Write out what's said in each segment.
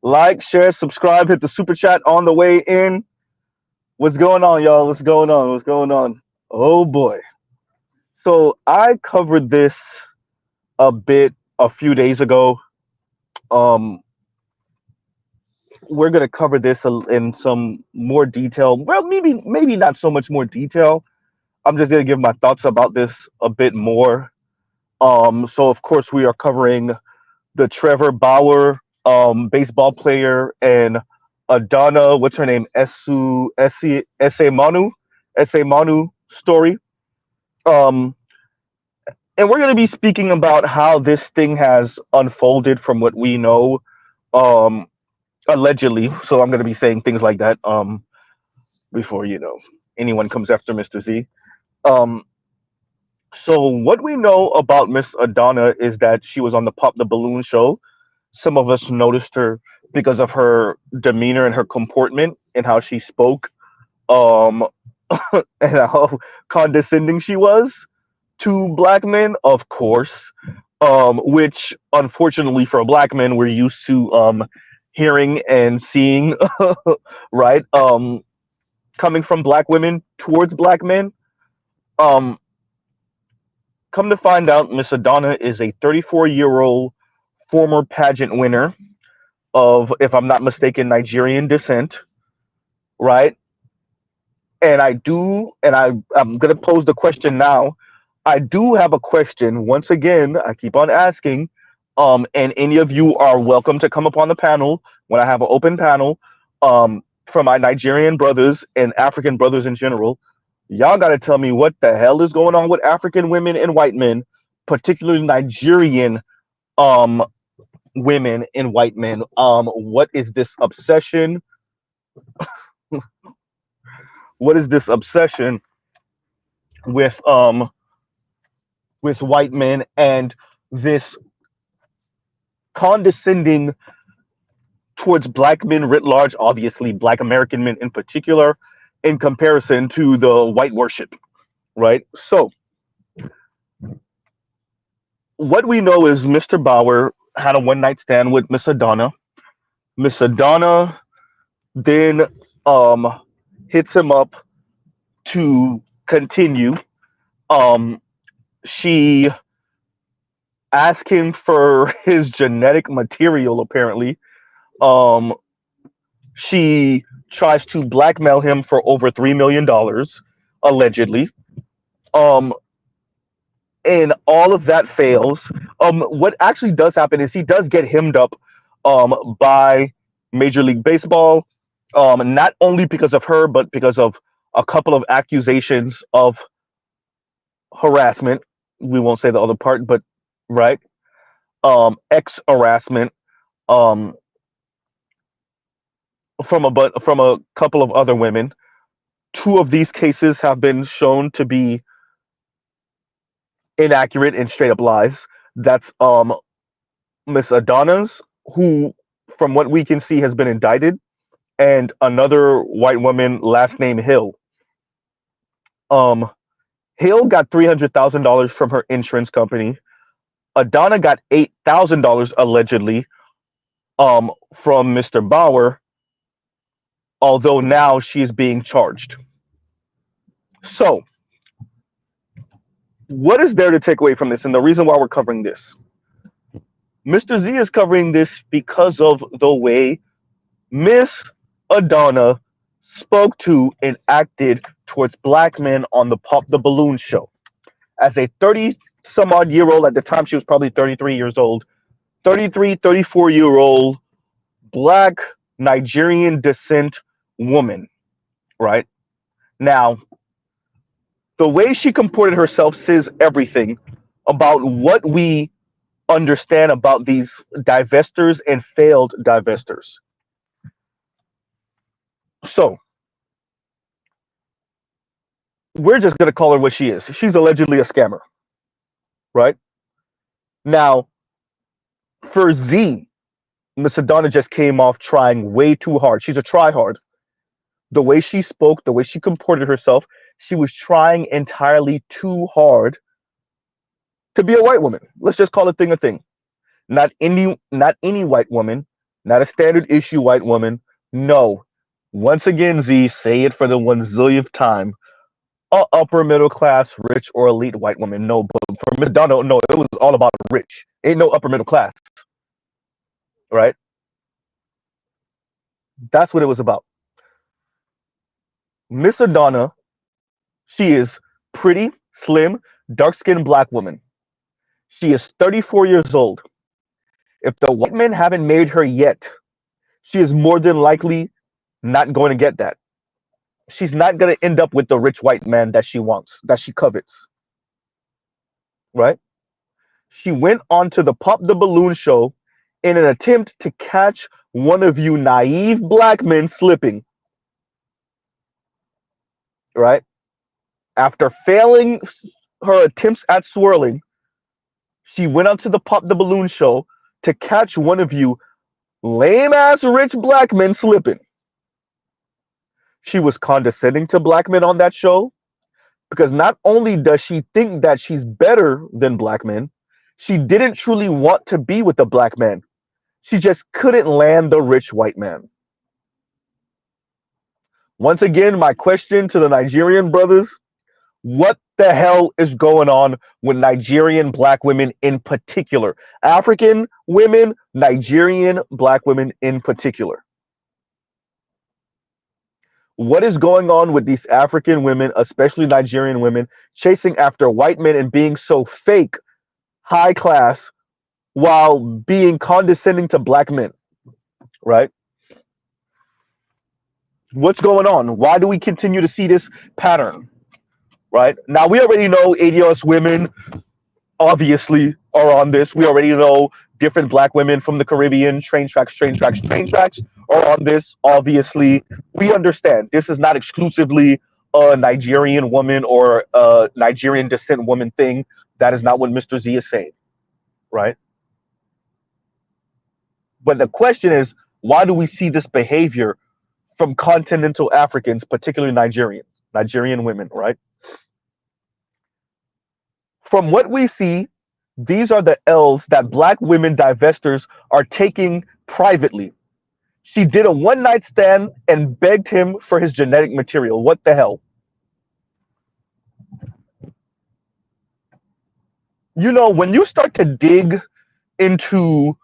Like, share, subscribe, hit the super chat on the way in. What's going on, y'all? What's going on? What's going on? Oh boy. So I covered this a bit a few days ago. Um, we're gonna cover this in some more detail. Well, maybe not so much more detail. I'm just gonna give my thoughts about this a bit more. So of course we are covering the Trevor Bauer, baseball player, and Adana, what's her name, Esse Manu story. Um, and we're going to be speaking about how this thing has unfolded from what we know, um, allegedly. So I'm going to be saying things like that before anyone comes after Mr. Z. Um, so what we know about Miss Adana is that she was on the Pop the Balloon show. Some of us noticed her because of her demeanor and her comportment and how she spoke, um, and how condescending she was to black men, of course, which unfortunately for black men we're used to hearing and seeing, right? Coming from black women towards black men. Um, Come to find out, Miss Adana is a 34-year-old former pageant winner of, if I'm not mistaken, Nigerian descent, right? I'm gonna pose the question now. I do have a question. Once again, I keep on asking, and any of you are welcome to come up on the panel when I have an open panel, for my Nigerian brothers and African brothers in general. Y'all got to tell me what the hell is going on with African women and white men, particularly Nigerian um women and white men. What is this obsession? What is this obsession with white men and this condescending towards black men writ large, obviously black American men in particular, in comparison to the white worship, right? So what we know is Mr. Bauer had a one night stand with Miss Adana. Miss Adana then hits him up to continue. She asked him for his genetic material, apparently. Um, she tries to blackmail him for over $3 million, allegedly. Um, and all of that fails. What actually does happen is he does get hemmed up by Major League Baseball, not only because of her, but because of a couple of accusations of harassment. We won't say the other part, but right, ex harassment, um, from a couple of other women. Two of these cases have been shown to be inaccurate and straight up lies. That's Miss Adana's, who, from what we can see, has been indicted, and another white woman, last name Hill. Um, Hill got $300,000 from her insurance company. Adana got $8,000 allegedly from Mr. Bauer, although now she's being charged. So, what is there to take away from this? And the reason why we're covering this, Mr. Z is covering this because of the way Miss Adana spoke to and acted towards black men on the Pop the Balloon show. As a 30 some odd year old, at the time she was probably 33 years old, 33, 34-year old black Nigerian descent woman, right? Now, the way she comported herself says everything about what we understand about these divestors and failed divestors. So, we're just going to call her what she is. She's allegedly a scammer, right? Now, for Z, Miss Adana just came off trying way too hard. She's a tryhard. The way she spoke, the way she comported herself, she was trying entirely too hard to be a white woman. Let's just call a thing a thing. Not any white woman not a standard issue white woman. No. Once again, Z, say it for the one zillionth time. A upper middle class, rich or elite white woman. No, but for Miss Donna, no, it was all about rich. Ain't no upper middle class, right? That's what it was about. Miss Adana, she is pretty, slim, dark skinned black woman. She is 34 years old. If the white men haven't married her yet, she is more than likely not going to get that. She's not going to end up with the rich white man that she wants, that she covets, right? She went on to the Pop the Balloon show in an attempt to catch one of you naive black men slipping, right? After failing her attempts at swirling, she went on to the Pop the Balloon show to catch one of you lame ass rich black men slipping. She was condescending to black men on that show because not only does she think that she's better than black men, she didn't truly want to be with a black man. She just couldn't land the rich white man. Once again, my question to the Nigerian brothers: what the hell is going on with Nigerian black women in particular? African women, Nigerian black women in particular. What is going on with these African women, especially Nigerian women, chasing after white men and being so fake, high class, while being condescending to black men, right? What's going on? Why do we continue to see this pattern, right? Now, we already know ADOS women obviously are on this. We already know different black women from the Caribbean, train tracks are on this. Obviously, we understand this is not exclusively a Nigerian woman or a Nigerian descent woman thing. That is not what Mr. Z is saying, right? But the question is, why do we see this behavior from continental Africans, particularly Nigerian women, right? From what we see, these are the L's that black women divestors are taking privately. She did a one night stand and begged him for his genetic material. What the hell? You know, when you start to dig into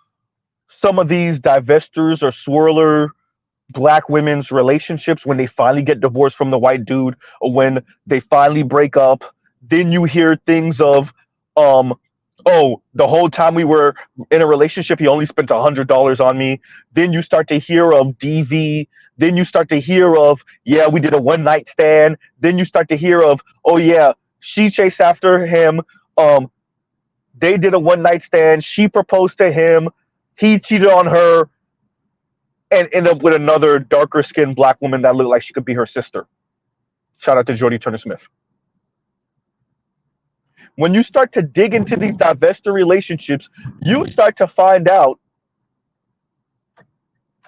some of these divestors or swirler black women's relationships, when they finally get divorced from the white dude or when they finally break up, then you hear things of oh, the whole time we were in a relationship he only spent $100 on me. Then you start to hear of DV. Then you start to hear of, yeah, we did a one night stand. Then you start to hear of, oh yeah, she chased after him, they did a one night stand, she proposed to him, he cheated on her, and end up with another darker skinned black woman that looked like she could be her sister. Shout out to Jodie Turner Smith. When you start to dig into these divestor relationships, you start to find out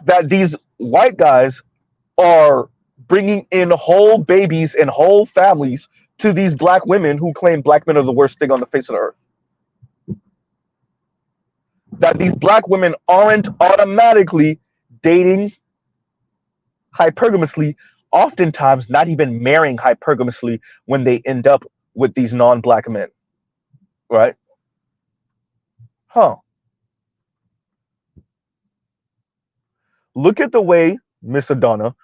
that these white guys are bringing in whole babies and whole families to these black women who claim black men are the worst thing on the face of the earth. That these black women aren't automatically dating hypergamously, oftentimes not even marrying hypergamously when they end up with these non-black men, right? Huh. Look at the way Miss Adana,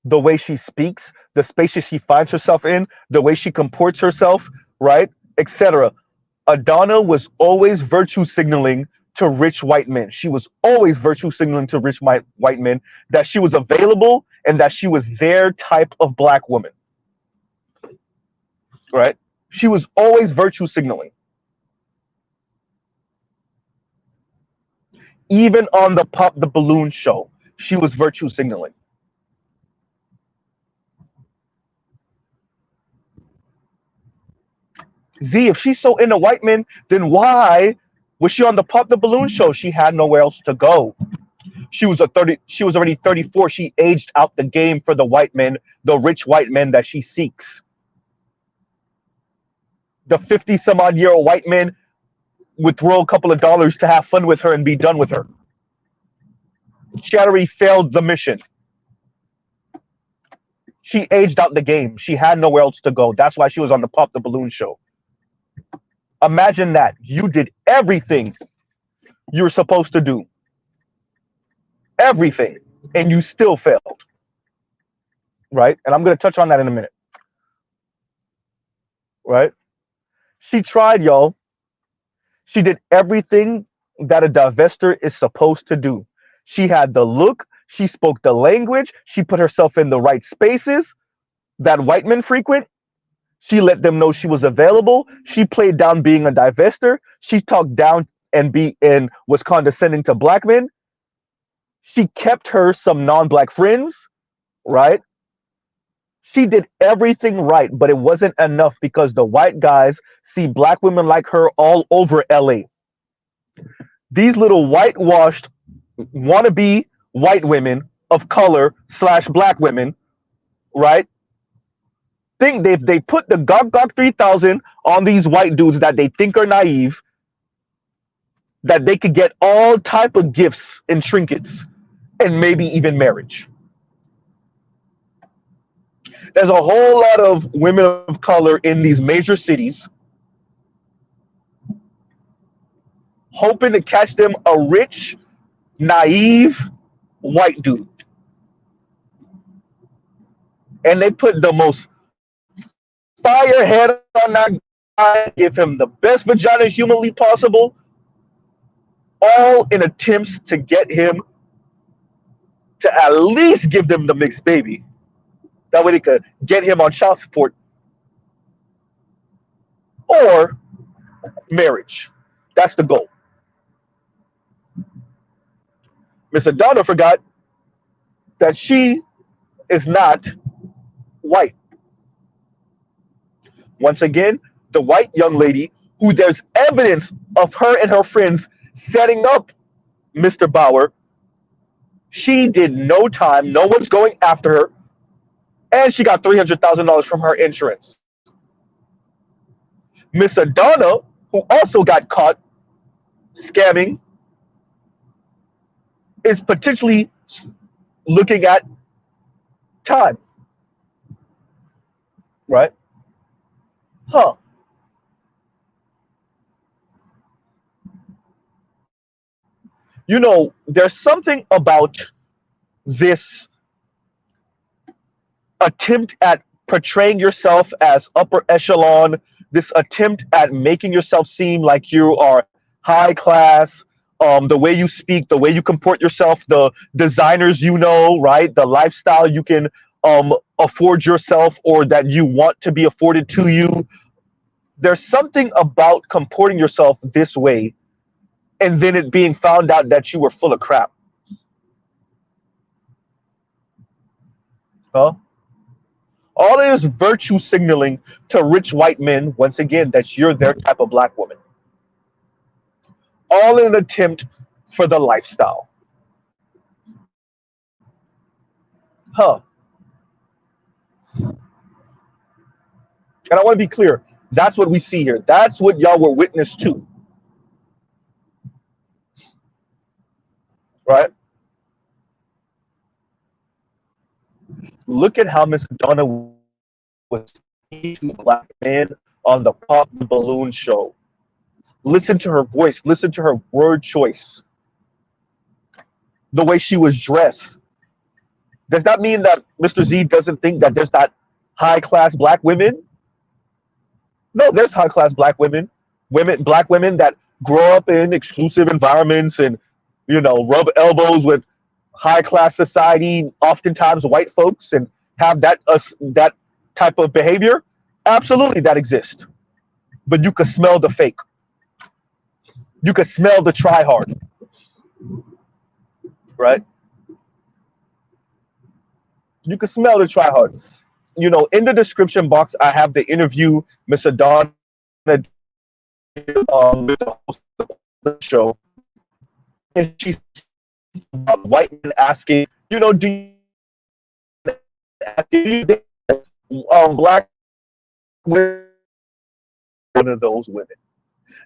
the way she speaks, the spaces she finds herself in, the way she comports herself, right, etc. Adana was always virtue signaling to rich white men. She was always virtue signaling to rich white men that she was available and that she was their type of black woman, right? She was always virtue signaling. Even on the Pop the Balloon show, she was virtue signaling. Z, if she's so into white men, then why was she on the Pop the Balloon show? She had nowhere else to go. She was already 34. She aged out the game for the white men, the rich white men that she seeks. The 50 some odd year old white men would throw a couple of dollars to have fun with her and be done with her. She had already failed the mission. She aged out the game. She had nowhere else to go. That's why she was on the Pop the Balloon show. Imagine that. You did everything you're supposed to do. Everything. And you still failed. Right? And I'm going to touch on that in a minute. Right? She tried, y'all. She did everything that a divester is supposed to do. She had the look. She spoke the language. She put herself in the right spaces that white men frequent. She let them know she was available. She played down being a divester. She talked down and was condescending to black men. She kept her some non-black friends, right? She did everything right, but it wasn't enough because the white guys see black women like her all over LA. These little whitewashed wannabe white women of color / black women, right? Think they put the Gog 3000 on these white dudes that they think are naive, that they could get all type of gifts and trinkets and maybe even marriage. There's a whole lot of women of color in these major cities hoping to catch them a rich, naive white dude. And they put the most fire head on that guy, give him the best vagina humanly possible, all in attempts to get him to at least give them the mixed baby. That way they could get him on child support or marriage. That's the goal. Miss Adana forgot that she is not white. Once again, the white young lady who there's evidence of her and her friends setting up Mr. Bauer, she did no time. No one's going after her. And she got $300,000 from her insurance. Miss Adana, who also got caught scamming, is potentially looking at time. Right? Huh. You know, there's something about this attempt at portraying yourself as upper echelon, this attempt at making yourself seem like you are high class, the way you speak, the way you comport yourself, the designers you know, right? The lifestyle you can afford yourself or that you want to be afforded to you. There's something about comporting yourself this way and then it being found out that you were full of crap. Huh? All it is virtue signaling to rich white men, once again, that you're their type of black woman. All in an attempt for the lifestyle. Huh. And I want to be clear. That's what we see here. That's what y'all were witness to. Right? Look at how Miss Donna was speaking to black men on the Pop the Balloon show. Listen to her voice. Listen to her word choice. The way she was dressed. Does that mean that Mr. Z doesn't think that there's not high-class black women? No, there's high-class black women. Black women that grow up in exclusive environments and, you know, rub elbows with high-class society, oftentimes white folks, and have that type of behavior. Absolutely, that exists. But you could smell the fake. You could smell the try hard. Right? You can smell the try hard. You know, in the description box, I have the interview Miss Adana with the host of the show, and she's white men asking, you know, do you black women? One of those women.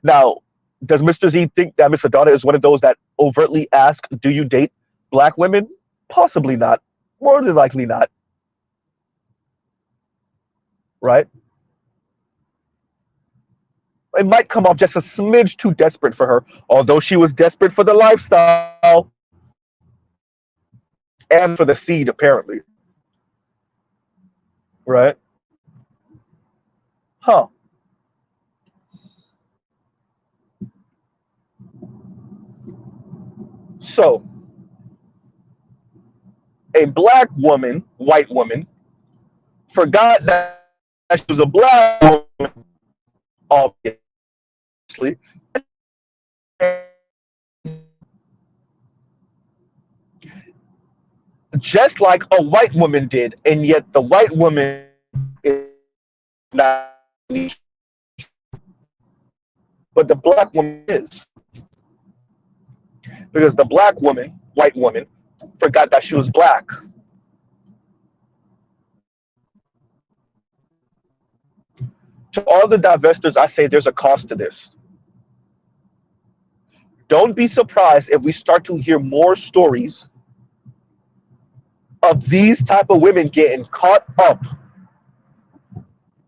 Now, does Mr. Z think that Miss Adana is one of those that overtly ask, do you date Black women, possibly not. More than likely not, right? It might come off just a smidge too desperate for her, although she was desperate for the lifestyle and for the seed, apparently, right? Huh. So, a black woman, white woman, forgot that she was a black woman, obviously, just like a white woman did, and yet the white woman is not, but the black woman is, because the black woman, white woman, forgot that she was black. To all the divestors, I say there's a cost to this. Don't be surprised if we start to hear more stories of these type of women getting caught up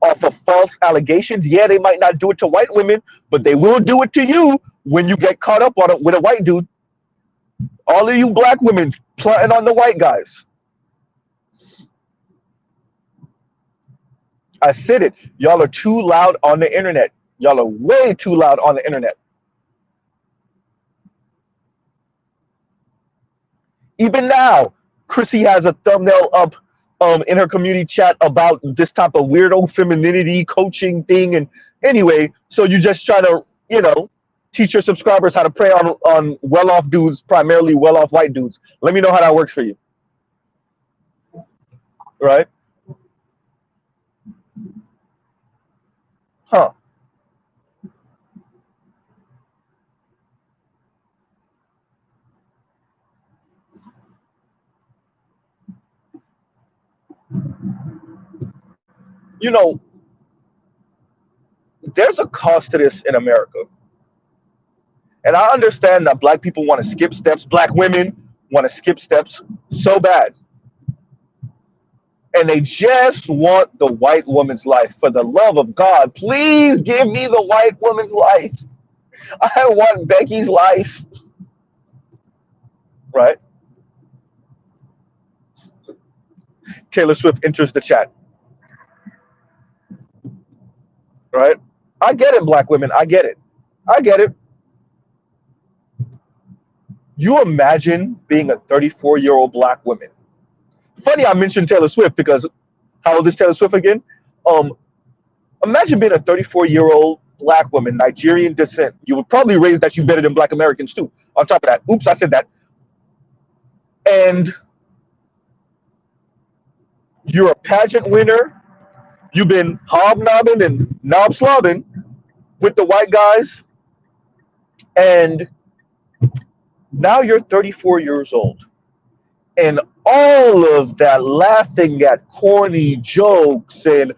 off of false allegations. Yeah, they might not do it to white women, but they will do it to you when you get caught up on it with a white dude. All of you black women plotting on the white guys. I said it. Y'all are too loud on the internet. Y'all are way too loud on the internet. Even now, Chrissy has a thumbnail up in her community chat about this type of weirdo femininity coaching thing. And anyway, so you just try to, teach your subscribers how to prey on well-off dudes, primarily well-off white dudes. Let me know how that works for you. Right? Huh. You know, there's a cost to this in America. And I understand that black people want to skip steps, black women want to skip steps so bad. And they just want the white woman's life. For the love of God, please give me the white woman's life. I want Becky's life. Right? Taylor Swift enters the chat. Right? I get it, black women. I get it. I get it. You imagine being a 34-year-old black woman. Funny I mentioned Taylor Swift because how old is Taylor Swift again? Imagine being a 34-year-old black woman, Nigerian descent. You would probably raise that you better than black Americans too. On top of that, oops, I said that. And you're a pageant winner. You've been hobnobbing and knob slobbing with the white guys, and now you're 34 years old. And all of that laughing at corny jokes and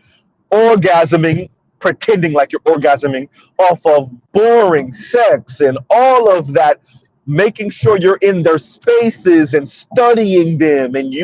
orgasming, pretending like you're orgasming off of boring sex and all of that, making sure you're in their spaces and studying them, and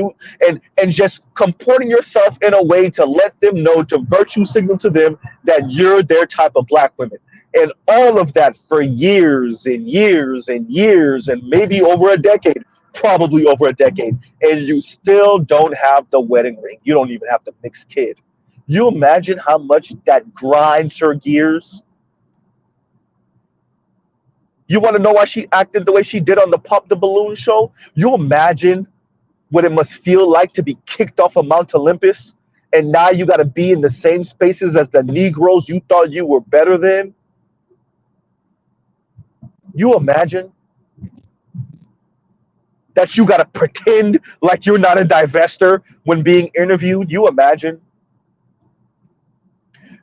and just comporting yourself in a way to let them know, to virtue signal to them that you're their type of black women. And all of that for years and years and years, and maybe over a decade, probably over a decade, and you still don't have the wedding ring. You don't even have the mixed kid. You imagine how much that grinds her gears? You want to know why she acted the way she did on the Pop the Balloon show? You imagine what it must feel like to be kicked off of Mount Olympus, and now you got to be in the same spaces as the Negroes you thought you were better than? You imagine that you got to pretend like you're not a divester when being interviewed? You imagine?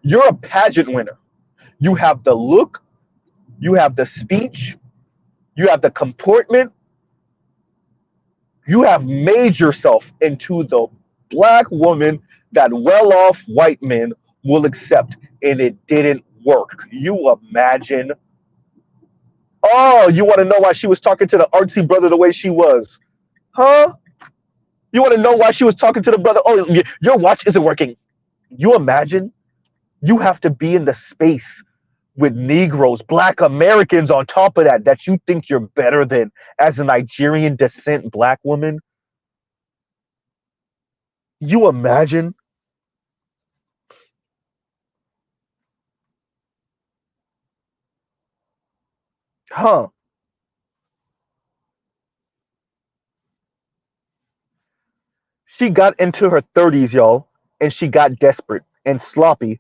You're a pageant winner. You have the look, you have the speech, you have the comportment. You have made yourself into the black woman that well-off white men will accept, and it didn't work. You imagine? Oh, you want to know why she was talking to the artsy brother the way she was? Huh? You want to know why she was talking to the brother? Oh, your watch isn't working. You imagine you have to be in the space with Negroes, Black Americans on top of that, that you think you're better than as a Nigerian descent Black woman. You imagine? Huh? She got into her 30s, y'all, and she got desperate and sloppy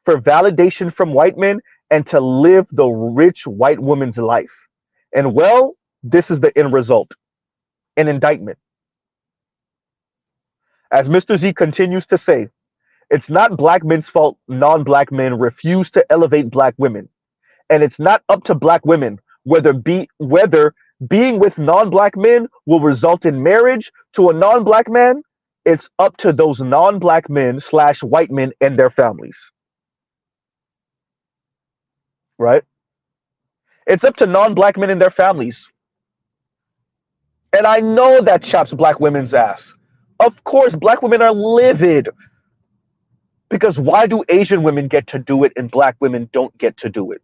for validation from white men and to live the rich white woman's life. And well, this is the end result, an indictment. As Mr. Z continues to say, it's not black men's fault non black men refuse to elevate black women. And it's not up to black women whether being with non-black men will result in marriage to a non-black man. It's up to those non-black men / white men and their families, right? It's up to non-black men and their families. And I know that chaps black women's ass. Of course, black women are livid, because why do Asian women get to do it and black women don't get to do it?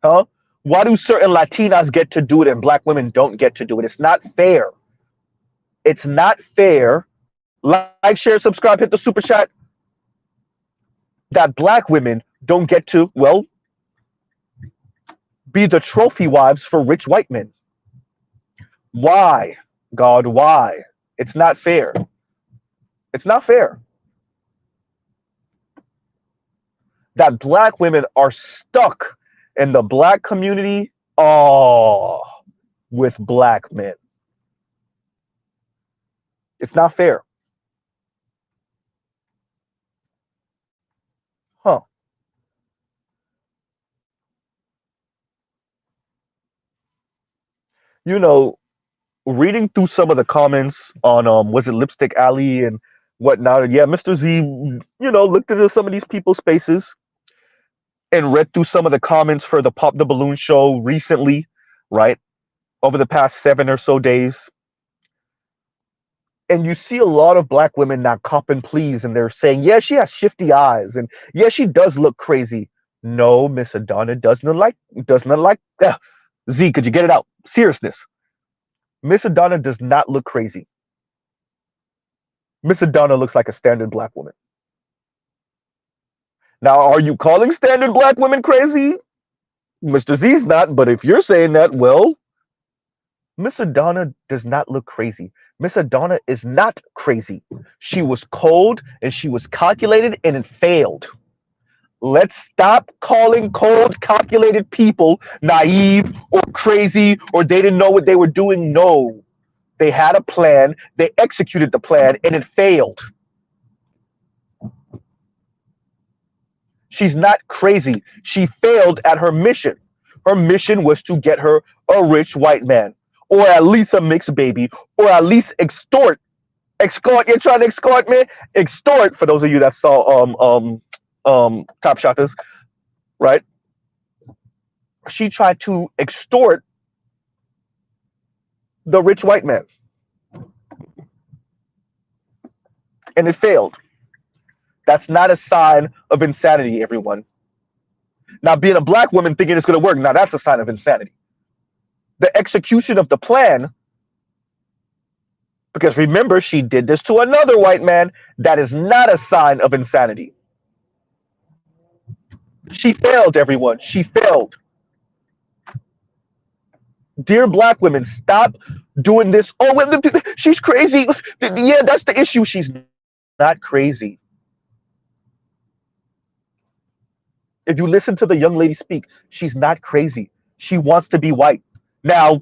Huh? Why do certain Latinas get to do it and black women don't get to do it? It's not fair. It's not fair. Like, share, subscribe, hit the super chat. That black women don't get to, well, be the trophy wives for rich white men. Why? God, why? It's not fair. It's not fair. That black women are stuck in the black community, oh, with black men. It's not fair. Huh. You know, reading through some of the comments on was it Lipstick Alley and whatnot, yeah, Mr. Z, looked into some of these people's spaces and read through some of the comments for the Pop the Balloon show recently, right? Over the past 7 or so days. And you see a lot of black women not copping pleas, and they're saying, yeah, she has shifty eyes, and yeah, she does look crazy. No, Miss Adana does not like Z, could you get it out? Seriousness. Miss Adana does not look crazy. Miss Adana looks like a standard black woman. Now, are you calling standard black women crazy? Mr. Z's not, but if you're saying that, well, Miss Adana does not look crazy. Miss Adana is not crazy. She was cold and she was calculated and it failed. Let's stop calling cold, calculated people naive or crazy or they didn't know what they were doing. No, they had a plan, they executed the plan, and it failed. She's not crazy. She failed at her mission. Her mission was to get her a rich white man, or at least a mixed baby, or at least extort. You're trying to extort me? Extort, for those of you that saw Top Shotters, right? She tried to extort the rich white man. And it failed. That's not a sign of insanity, everyone. Now, being a black woman thinking it's going to work, now that's a sign of insanity. The execution of the plan, because remember, she did this to another white man, that is not a sign of insanity. She failed, everyone. She failed. Dear black women, stop doing this. Oh, she's crazy. Yeah, that's the issue. She's not crazy. If you listen to the young lady speak, she's not crazy. She wants to be white. Now,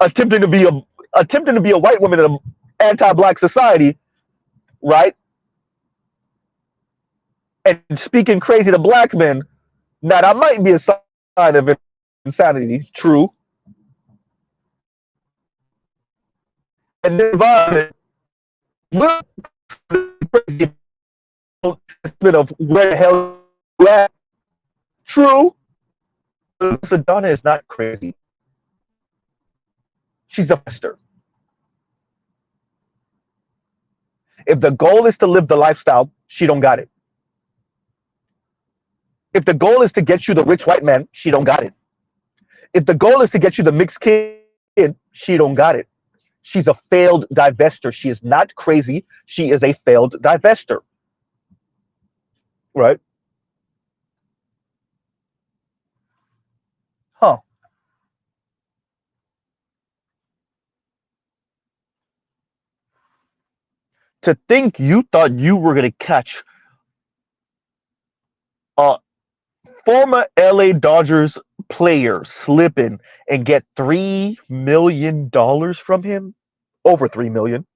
attempting to be a white woman in an anti-black society, right? And speaking crazy to black men, now that might be a sign of insanity. True. And the environment will crazy of where the hell you at. True. But Donna is not crazy. She's a Divester. If the goal is to live the lifestyle, she don't got it. If the goal is to get you the rich white man, she don't got it. If the goal is to get you the mixed kid, she don't got it. She's a failed divester. She is not crazy. She is a failed divester. Right? Huh. To think you thought you were going to catch a former LA Dodgers player slipping and get $3 million from him? Over 3 million.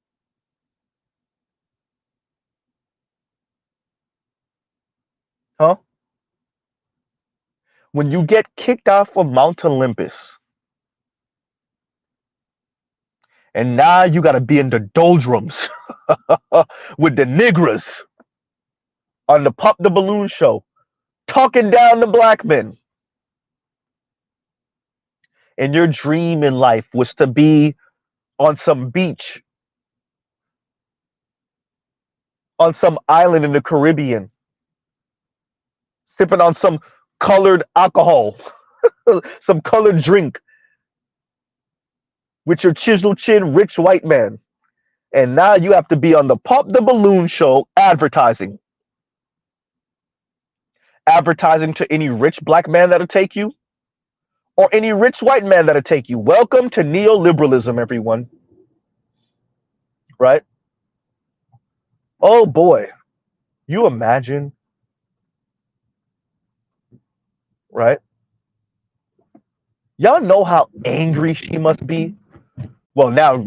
Huh? When you get kicked off of Mount Olympus and now you got to be in the doldrums with the niggas on the Pop the Balloon show, talking down the black men. And your dream in life was to be on some beach, on some island in the Caribbean, sipping on some colored alcohol, some colored drink with your chisel chin rich white man. And now you have to be on the Pop the Balloon show advertising. Advertising to any rich black man that'll take you, or any rich white man that'll take you. Welcome to neoliberalism, everyone. Right? Oh boy. You imagine, right? Y'all know how angry she must be? Well, now,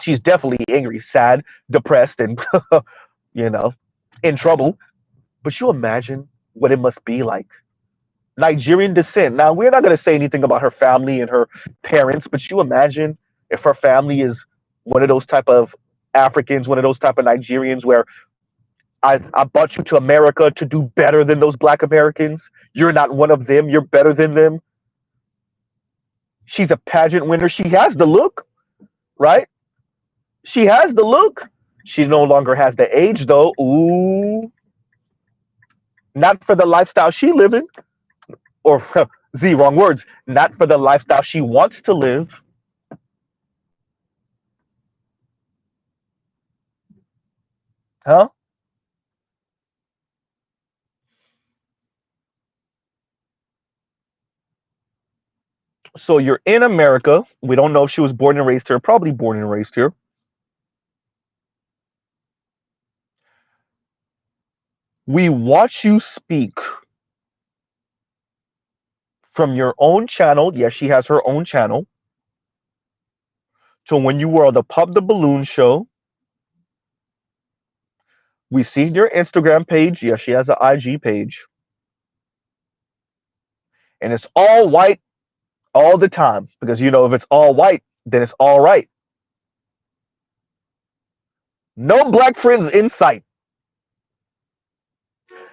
she's definitely angry, sad, depressed, and, in trouble. But you imagine what it must be like. Nigerian descent. Now, we're not going to say anything about her family and her parents, but you imagine if her family is one of those type of Africans, one of those type of Nigerians where I brought you to America to do better than those black Americans. You're not one of them. You're better than them. She's a pageant winner. She has the look, right? She has the look. She no longer has the age, though. Ooh. Not for the lifestyle she living. Or, Z, wrong words. Not for the lifestyle she wants to live. Huh? So you're in America. We don't know if she was born and raised here. Probably born and raised here. We watch you speak from your own channel. Yes, she has her own channel. So when you were on the Pop the Balloon show, we see your Instagram page. Yes, she has an IG page. And it's all white all the time. Because, if it's all white, then it's all right. No black friends in sight.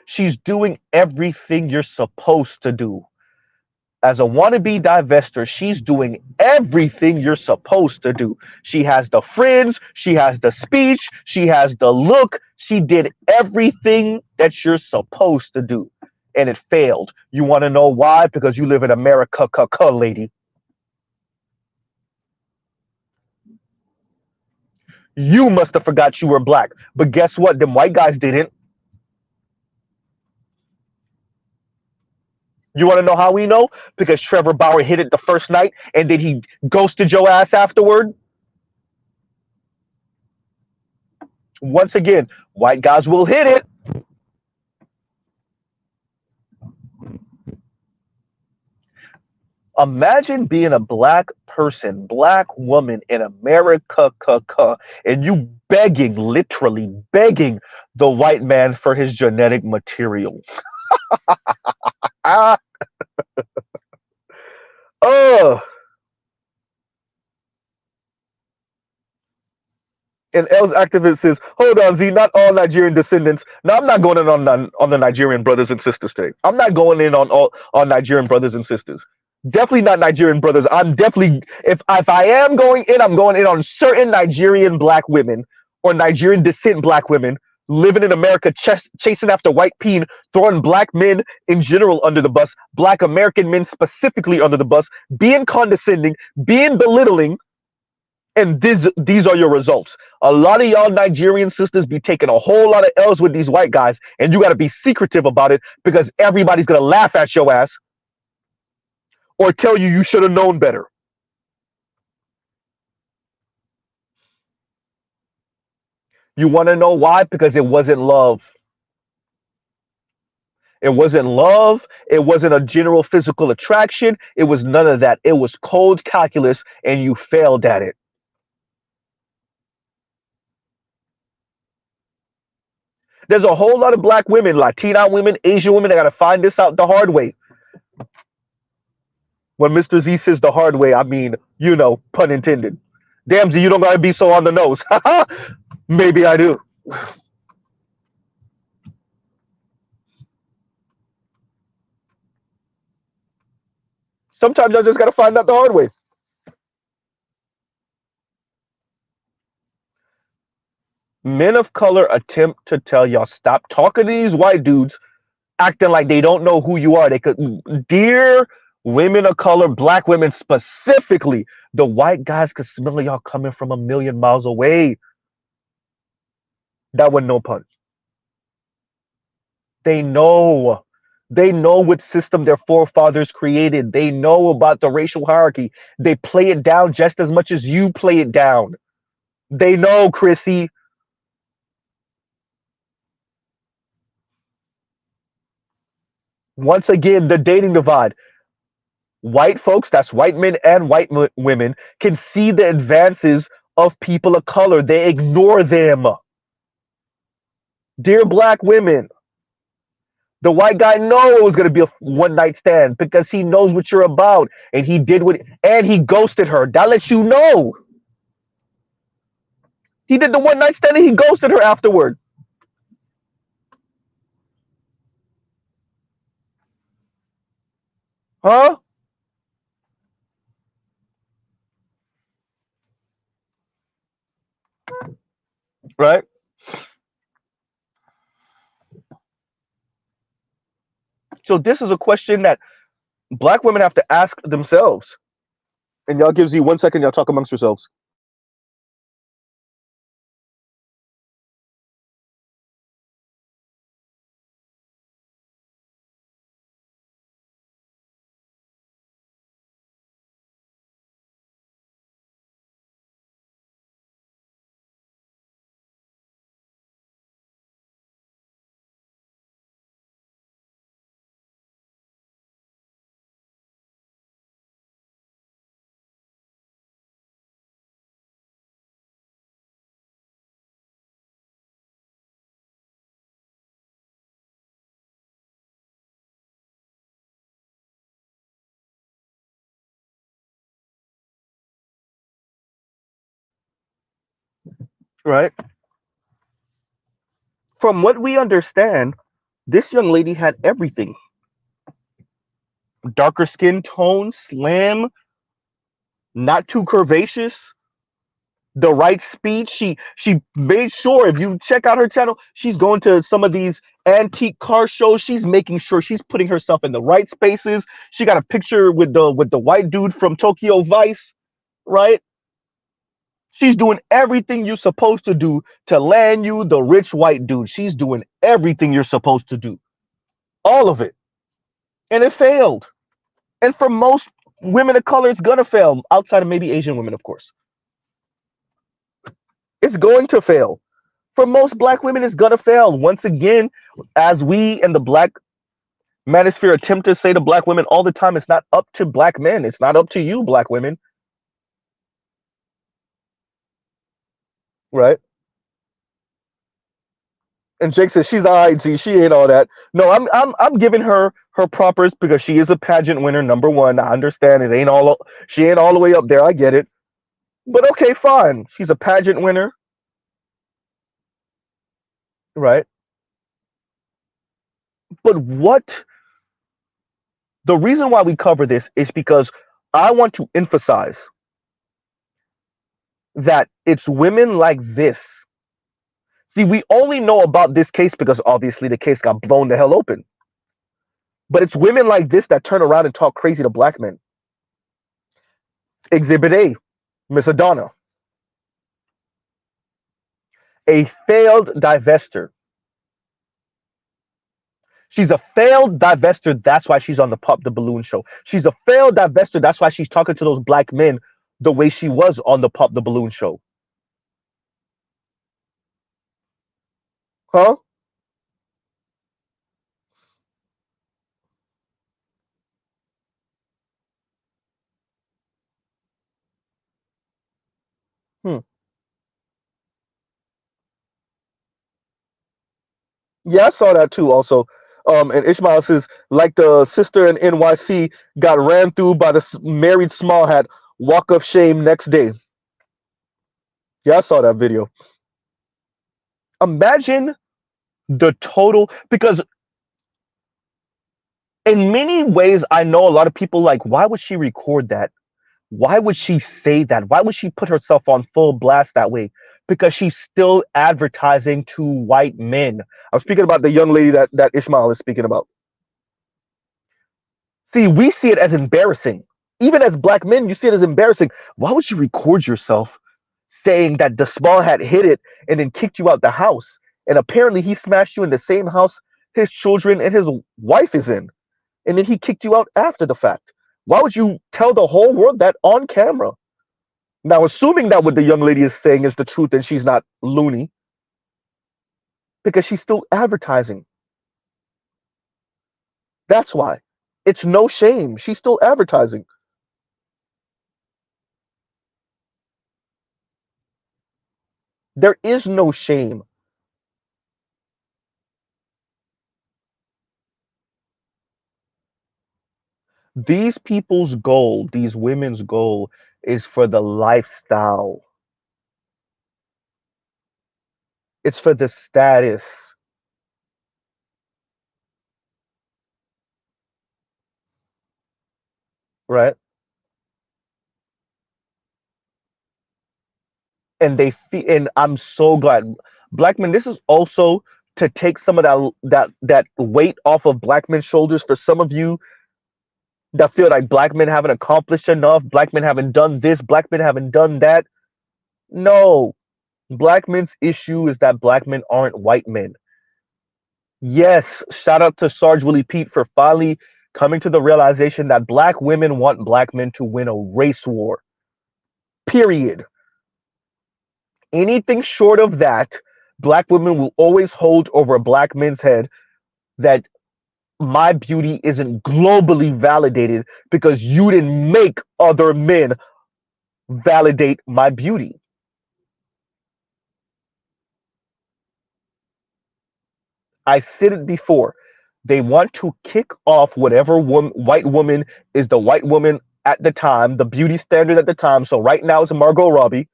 She's doing everything you're supposed to do. As a wannabe divester, she's doing everything you're supposed to do. She has the friends, she has the speech, she has the look. She did everything that you're supposed to do. And it failed. You want to know why? Because you live in America, lady. You must have forgot you were black. But guess what? Them white guys didn't. You want to know how we know? Because Trevor Bauer hit it the first night and then he ghosted your ass afterward. Once again, white guys will hit it. Imagine being a black person, black woman in America, and you begging, literally begging the white man for his genetic material. Oh. And L's activist says, hold on, Z, not all Nigerian descendants. No, I'm not going in on the Nigerian brothers and sisters today. I'm not going in on Nigerian brothers and sisters. Definitely not Nigerian brothers. I'm definitely, if I am going in, I'm going in on certain Nigerian black women or Nigerian descent black women living in America, chasing after white peen, throwing black men in general under the bus, black American men specifically under the bus, being condescending, being belittling, and these are your results. A lot of y'all Nigerian sisters be taking a whole lot of L's with these white guys, and you got to be secretive about it because everybody's gonna laugh at your ass or tell you you should have known better. You want to know why? Because it wasn't love. It wasn't love. It wasn't a general physical attraction. It was none of that. It was cold calculus, and you failed at it. There's a whole lot of black women, Latina women, Asian women that got to find this out the hard way. When Mr. Z says the hard way, I mean, pun intended. Damn, Z, you don't got to be so on the nose. Maybe I do. Sometimes I just got to find out the hard way. Men of color attempt to tell y'all, stop talking to these white dudes acting like they don't know who you are. They could, dear women of color, black women specifically, the white guys could smell y'all coming from a million miles away. That was no pun. They know. They know what system their forefathers created. They know about the racial hierarchy. They play it down just as much as you play it down. They know, Chrissy. Once again, the dating divide. White folks, that's white men and white women, can see the advances of people of color. They ignore them. Dear black women, the white guy knows it was going to be a one night stand because he knows what you're about, and he ghosted her. That lets you know. He did the one night stand and he ghosted her afterward. Huh? Right? So this is a question that black women have to ask themselves. And y'all give Z 1 second, y'all talk amongst yourselves. Right? From what we understand, this young lady had everything. Darker skin tone, slim, not too curvaceous, the right speed. She made sure, if you check out her channel, she's going to some of these antique car shows. She's making sure she's putting herself in the right spaces. She got a picture with the white dude from Tokyo Vice, right? She's doing everything you're supposed to do to land you the rich white dude. She's doing everything you're supposed to do. All of it. And it failed. And for most women of color, it's gonna fail. Outside of maybe Asian women, of course. It's going to fail. For most black women, it's gonna fail. Once again, as we and the black manosphere attempt to say to black women all the time, it's not up to black men. It's not up to you, black women. Right? And Jake says she's all right. See, she ain't all that. No, I'm giving her her propers because she is a pageant winner. Number one, I understand it ain't all she ain't all the way up there. I get it, but okay, fine. She's a pageant winner, right? But what the reason why we cover this is because I want to emphasize that it's women like this. See, we only know about this case because obviously the case got blown the hell open. But it's women like this that turn around and talk crazy to black men. Exhibit A, Miss Adonna, a failed divester. She's a failed divester. That's why she's on the Pop the Balloon show. She's a failed divester. That's why she's talking to those black men the way she was on the Pop the Balloon show. Huh? Hmm. Yeah, I saw that too. Also, and Ishmael says like the sister in NYC got ran through by the married small hat. Walk of shame next day. Yeah, I saw that video. Imagine the total because in many ways I know a lot of people like why would she record that? Why would she say that? Why would she put herself on full blast that way? Because she's still advertising to white men. I'm speaking about the young lady that Ishmael is speaking about. See, we see it as embarrassing. Even as black men, you see it as embarrassing. Why would you record yourself saying that the small hat hit it and then kicked you out the house? And apparently he smashed you in the same house his children and his wife is in. And then he kicked you out after the fact. Why would you tell the whole world that on camera? Now, assuming that what the young lady is saying is the truth and she's not loony, because she's still advertising. That's why. It's no shame. She's still advertising. There is no shame. These people's goal, these women's goal, is for the lifestyle. It's for the status, right? And and I'm so glad, black men. This is also to take some of that weight off of black men's shoulders. For some of you that feel like black men haven't accomplished enough, black men haven't done this, black men haven't done that. No, black men's issue is that black men aren't white men. Yes, shout out to Sarge Willie Pete for finally coming to the realization that black women want black men to win a race war. Period. Anything short of that, black women will always hold over a black man's head that my beauty isn't globally validated because you didn't make other men validate my beauty. I said it before. They want to kick off whatever white woman is the white woman at the time, the beauty standard at the time. So right now it's Margot Robbie.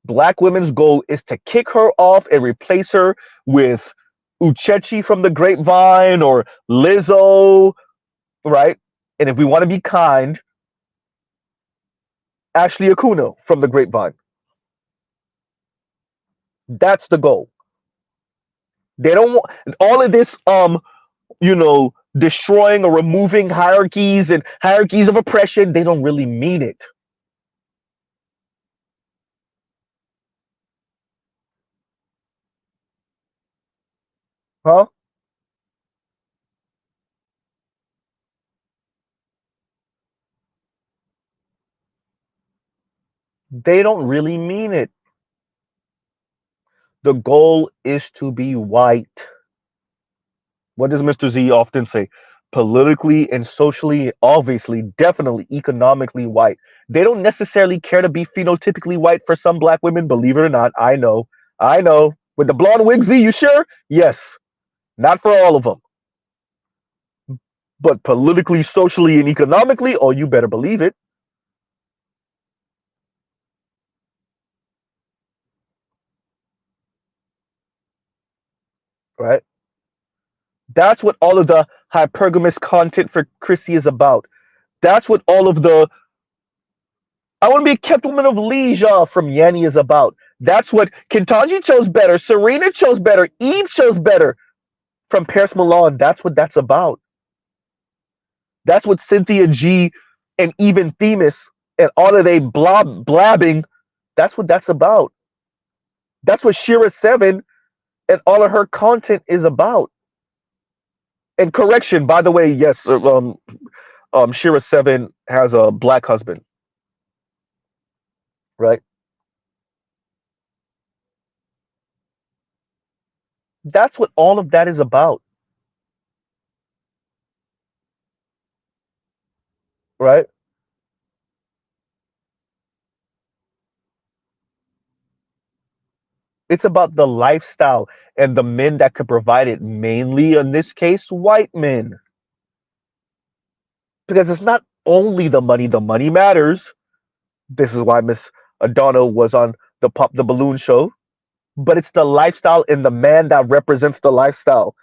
Black women's goal is to kick her off and replace her with Uchechi from the Grapevine or Lizzo, right? And if we want to be kind, Ashley Akuno from the Grapevine. That's the goal. They don't want all of this destroying or removing hierarchies and hierarchies of oppression. They don't really mean it. Huh? They don't really mean it. The goal is to be white. What does Mr. Z often say? Politically and socially, obviously, definitely economically white. They don't necessarily care to be phenotypically white for some black women, believe it or not. I know. I know. With the blonde wig, Z, you sure? Yes. Not for all of them. But politically, socially, and economically, oh, you better believe it. Right? That's what all of the hypergamous content for Chrissy is about. That's what all of the I want to be a kept woman of leisure from Yanni is about. That's what Kintanji chose better. Serena chose better. Eve chose better from Paris Milan. That's what that's about. That's what Cynthia G and even Themis and all of they blabbing. That's what that's about. That's what Shira 7 and all of her content is about. And correction, by the way, yes, Shira 7 has a black husband, right? That's what all of that is about, right? It's about the lifestyle and the men that could provide it, mainly in this case, white men. Because it's not only the money matters. This is why Miss Adonna was on the Pop the Balloon show. But it's the lifestyle and the man that represents the lifestyle.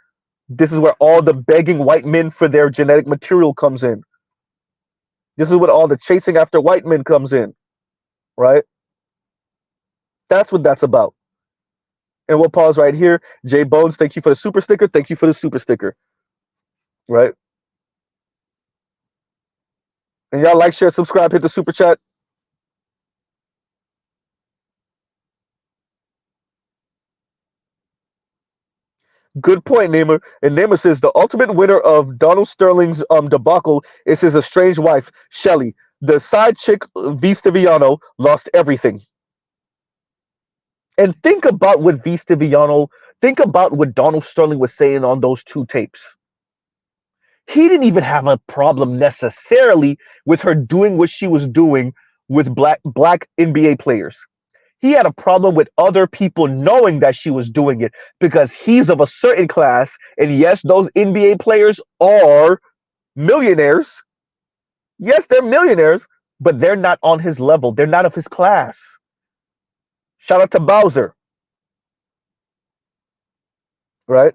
This is where all the begging white men for their genetic material comes in. This is what all the chasing after white men comes in, right? That's what that's about. And we'll pause right here. Jay Bones, thank you for the super sticker. Thank you for the super sticker, right? And y'all like, share, subscribe, hit the super chat. Good point, Namer. And Namer says the ultimate winner of Donald Sterling's debacle is his estranged wife, Shelley. The side chick, Vistaviano, lost everything. And think about what Donald Sterling was saying on those two tapes. He didn't even have a problem necessarily with her doing what she was doing with black NBA players. He had a problem with other people knowing that she was doing it because he's of a certain class. And yes, those NBA players are millionaires. Yes, they're millionaires, but they're not on his level. They're not of his class. Shout out to Bowser, right?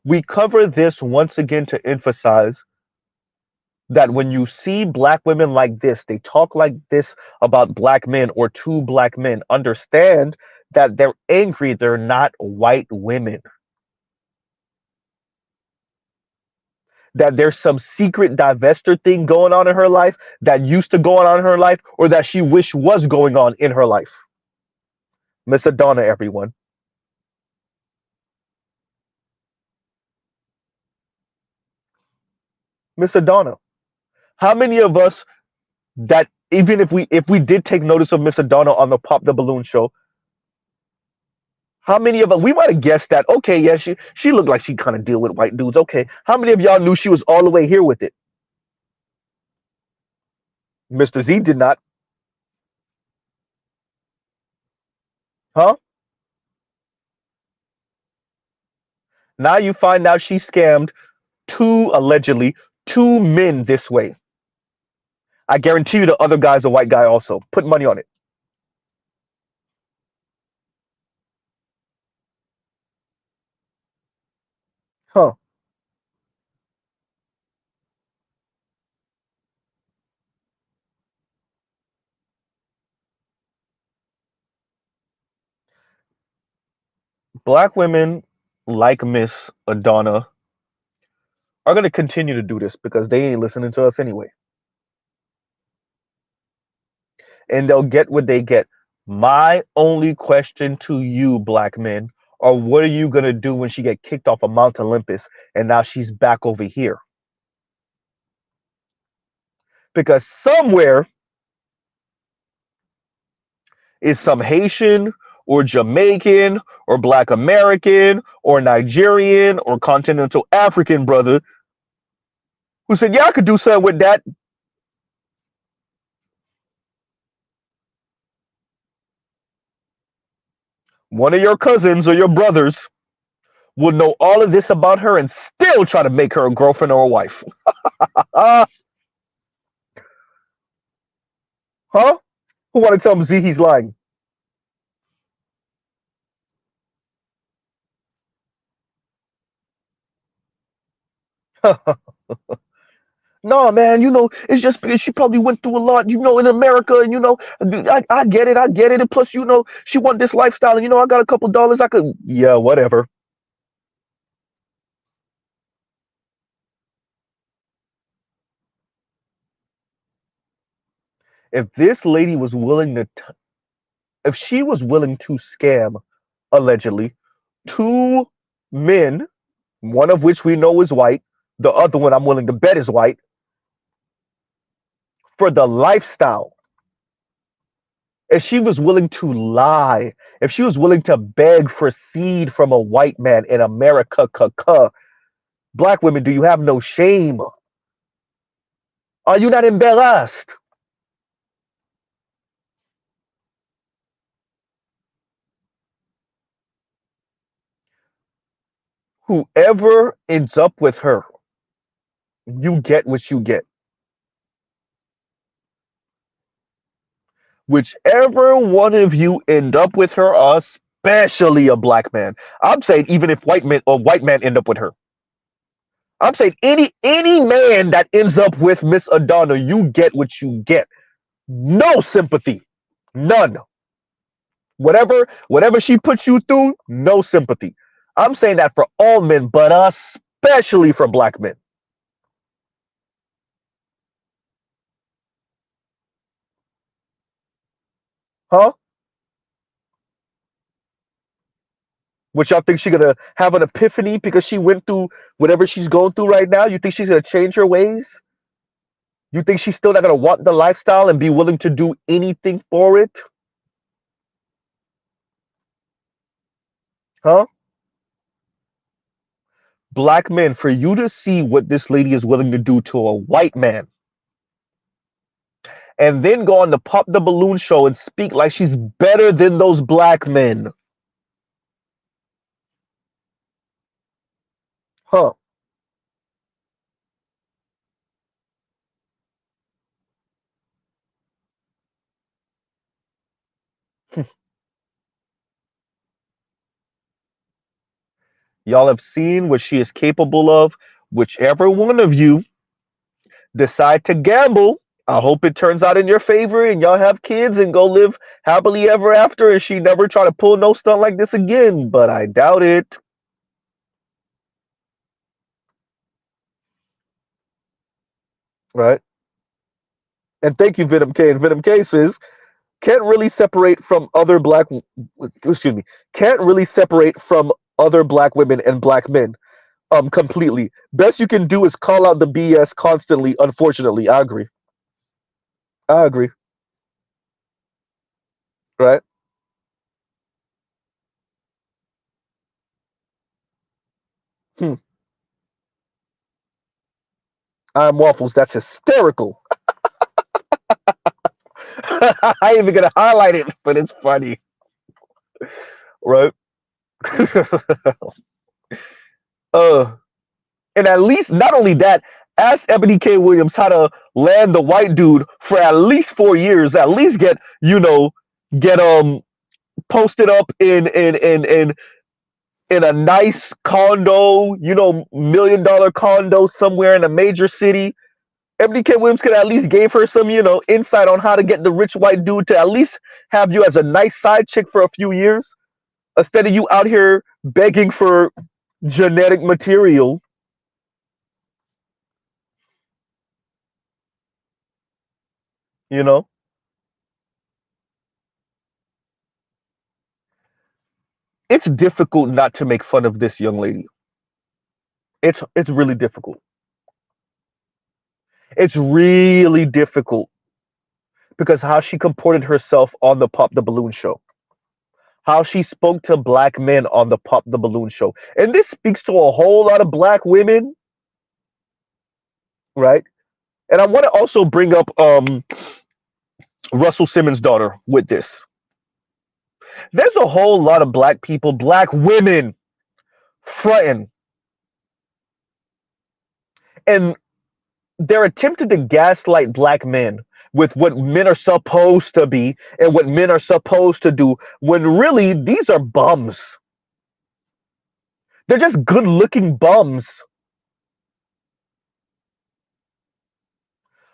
We cover this once again to emphasize that when you see black women like this, they talk like this about black men or to black men, understand that they're angry. They're not white women. That there's some secret divester thing going on in her life that used to go on in her life or that she wish was going on in her life. Miss Adonna, everyone. Miss Adonna. How many of us that even if we did take notice of Miss Adonna on the Pop the Balloon show, how many of us we might have guessed that okay, yeah, she looked like she kind of deal with white dudes. Okay. How many of y'all knew she was all the way here with it? Mr. Z did not. Huh? Now you find out she scammed allegedly two men this way. I guarantee you the other guy's a white guy also. Put money on it. Huh. Black women like Miss Adonna are going to continue to do this because they ain't listening to us anyway. And they'll get what they get. My only question to you, black men, are what are you going to do when she get kicked off of Mount Olympus and now she's back over here? Because somewhere is some Haitian or Jamaican or Black American or Nigerian or continental African brother who said, yeah, I could do something with that. One of your cousins or your brothers will know all of this about her and still try to make her a girlfriend or a wife. Uh, huh? Who want to tell him Z he's lying? Nah, man, it's just because she probably went through a lot, in America, and I get it, I get it. And plus, she want this lifestyle, and I got a couple dollars, I could, yeah, whatever. If this lady was willing to, if she was willing to scam, allegedly, two men, one of which we know is white, the other one I'm willing to bet is white, for the lifestyle, if she was willing to lie, if she was willing to beg for seed from a white man in America, black women, do you have no shame? Are you not embarrassed? Whoever ends up with her, you get what you get. Whichever one of you end up with her, especially a black man. I'm saying even if white man end up with her. I'm saying any man that ends up with Miss Adana, you get what you get. No sympathy. None. Whatever she puts you through, no sympathy. I'm saying that for all men, but especially for black men. Huh? Which y'all think she gonna have an epiphany because she went through whatever she's going through right now? You think she's gonna change her ways? You think she's still not gonna want the lifestyle and be willing to do anything for it? Huh? Black men, for you to see what this lady is willing to do to a white man and then go on the Pop the Balloon show and speak like she's better than those black men. Huh. Y'all have seen what she is capable of. Whichever one of you decide to gamble, I hope it turns out in your favor and y'all have kids and go live happily ever after and she never try to pull no stunt like this again, but I doubt it. Right? And thank you, Venom K. And Venom K says, can't really separate from other black, excuse me, can't really separate from other black women and black men completely. Best you can do is call out the BS constantly, unfortunately. I agree. I agree. Right? Hmm. I'm waffles. That's hysterical. I ain't even gonna highlight it, but it's funny, right? uh, and at least not only that, ask Ebony K. Williams how to land the white dude for at least 4 years. At least get posted up in a nice condo, $1 million condo somewhere in a major city. Ebony K. Williams could at least gave her some, insight on how to get the rich white dude to at least have you as a nice side chick for a few years, instead of you out here begging for genetic material. You know, it's difficult not to make fun of this young lady. It's really difficult. It's really difficult because how she comported herself on the Pop the Balloon show, how she spoke to black men on the Pop the Balloon show, and this speaks to a whole lot of black women, right? And I want to also bring up Russell Simmons' daughter with this. There's a whole lot of black people, black women, fronting, and they're attempting to gaslight black men with what men are supposed to be and what men are supposed to do, when really these are bums. They're just good looking bums.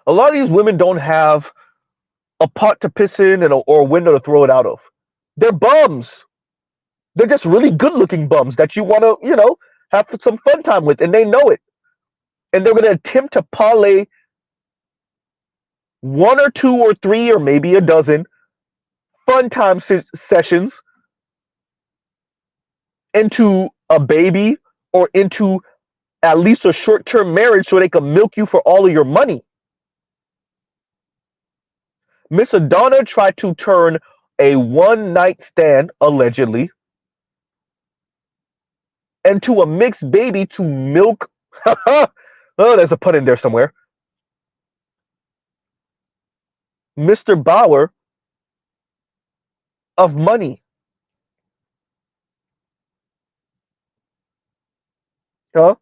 A lot of these women don't have a pot to piss in or a window to throw it out of. They're bums. They're just really good looking bums that you want to, have some fun time with, and they know it. And they're going to attempt to parlay one or two or three or maybe a dozen fun time sessions into a baby or into at least a short term marriage so they can milk you for all of your money. Miss Adonna tried to turn a one night stand, allegedly, into a mixed baby to milk. Oh, there's a pun in there somewhere. Mr. Bauer of money. Huh?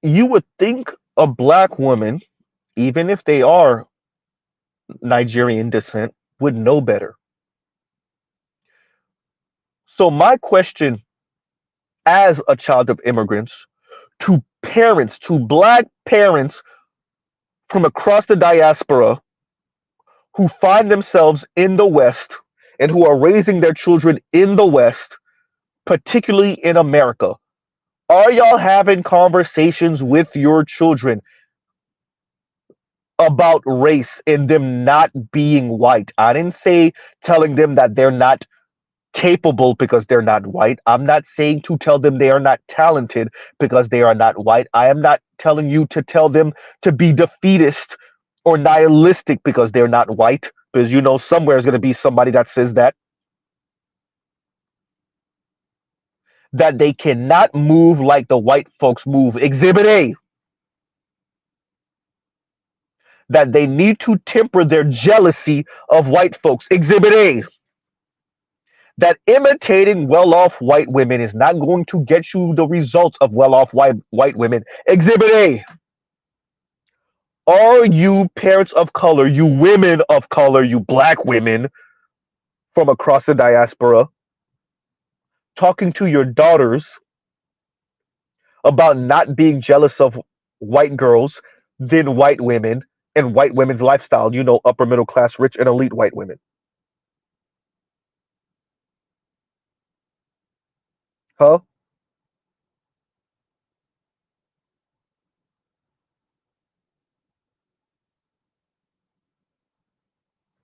You would think a black woman, even if they are Nigerian descent, would know better. So, my question as a child of immigrants to parents, to black parents from across the diaspora who find themselves in the West and who are raising their children in the West, particularly in America, are y'all having conversations with your children about race and them not being white? I didn't say telling them that they're not capable because they're not white. I'm not saying to tell them they are not talented because they are not white. I am not telling you to tell them to be defeatist or nihilistic because they're not white, because somewhere is going to be somebody that says that they cannot move like the white folks move. Exhibit A. That they need to temper their jealousy of white folks. Exhibit A. That imitating well-off white women is not going to get you the results of well-off white women. Exhibit A. Are you parents of color, you women of color, you black women from across the diaspora, talking to your daughters about not being jealous of white girls than white women and white women's lifestyle, upper middle class, rich and elite white women? Huh?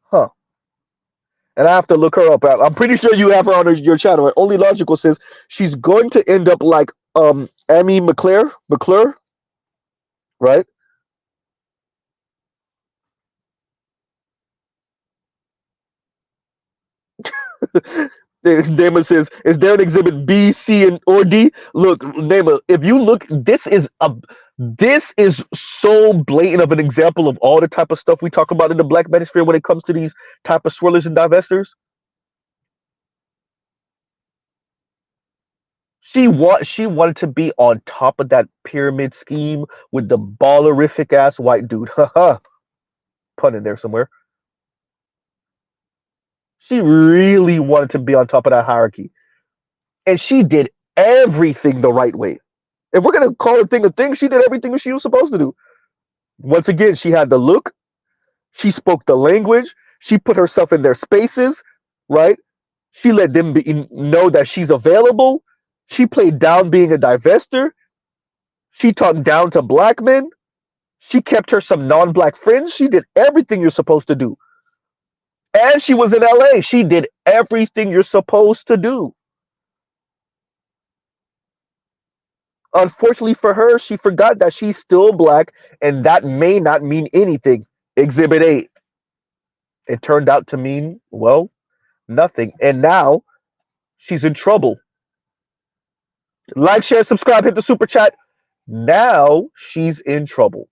Huh. And I have to look her up. I'm pretty sure you have her on your channel. Only Logical says she's going to end up like Amy McClure, right? Nema says, "Is there an exhibit B, C, and or D?" Look, Nema, if you look, this is so blatant of an example of all the type of stuff we talk about in the black manosphere when it comes to these type of swirlers and divestors. She wanted to be on top of that pyramid scheme with the ballerific ass white dude. Haha, pun in there somewhere. She really wanted to be on top of that hierarchy, and she did everything the right way. If we're gonna call a thing, she did everything she was supposed to do. Once again, she had the look, she spoke the language, she put herself in their spaces, right? She let them know that she's available. She played down being a divester. She talked down to black men. She kept her some non-black friends. She did everything you're supposed to do. And she was in LA. She did everything you're supposed to do. Unfortunately for her, she forgot that she's still black, and that may not mean anything. Exhibit 8. It turned out to mean, well, nothing. And now she's in trouble. Like, share, subscribe, hit the super chat. Now she's in trouble.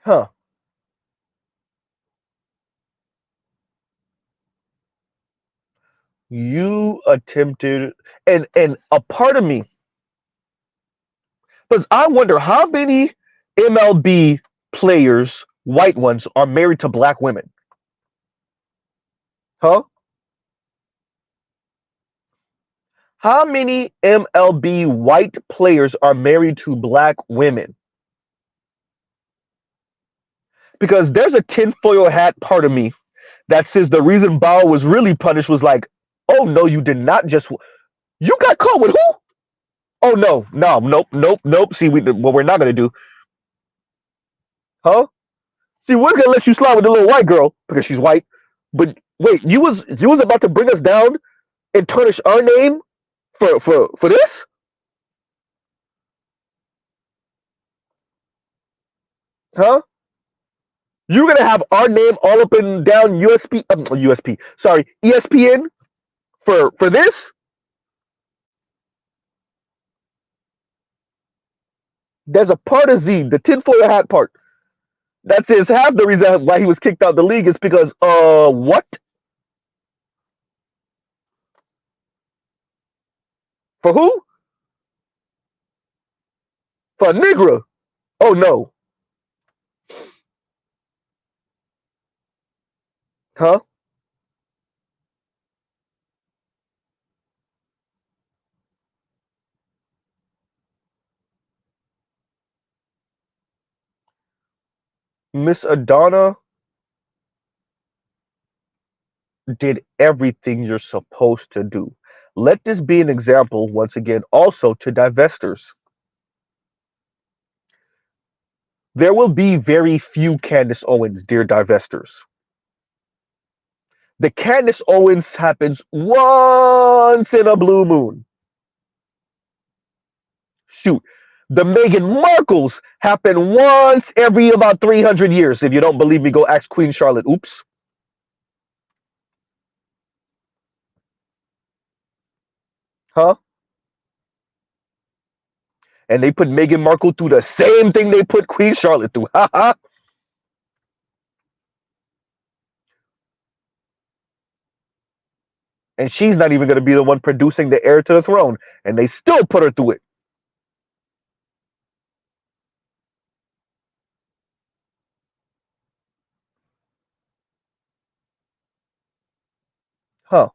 Huh. You attempted, and a part of me, because I wonder how many MLB players, white ones, are married to black women? Huh? How many MLB white players are married to black women? Because there's a tinfoil hat part of me that says the reason Bao was really punished was like, oh no, you did not just. You got caught with who? Oh no, no, nope, nope, nope. See, what we're not gonna do, huh? See, we're gonna let you slide with the little white girl because she's white. But wait, you was about to bring us down and tarnish our name for this, huh? You're gonna have our name all up and down USP, sorry, ESPN for this? There's a part of Z, the tinfoil hat part, that says half the reason why he was kicked out of the league is because what? For who? For a Negra. Oh no. Huh? Miss Adana did everything you're supposed to do. Let this be an example, once again, also to divestors. There will be very few Candace Owens, dear divestors. The Candace Owens happens once in a blue moon. Shoot. The Meghan Markles happen once every about 300 years. If you don't believe me, go ask Queen Charlotte. Oops. Huh? And they put Meghan Markle through the same thing they put Queen Charlotte through. Ha ha. And she's not even going to be the one producing the heir to the throne. And they still put her through it. Huh.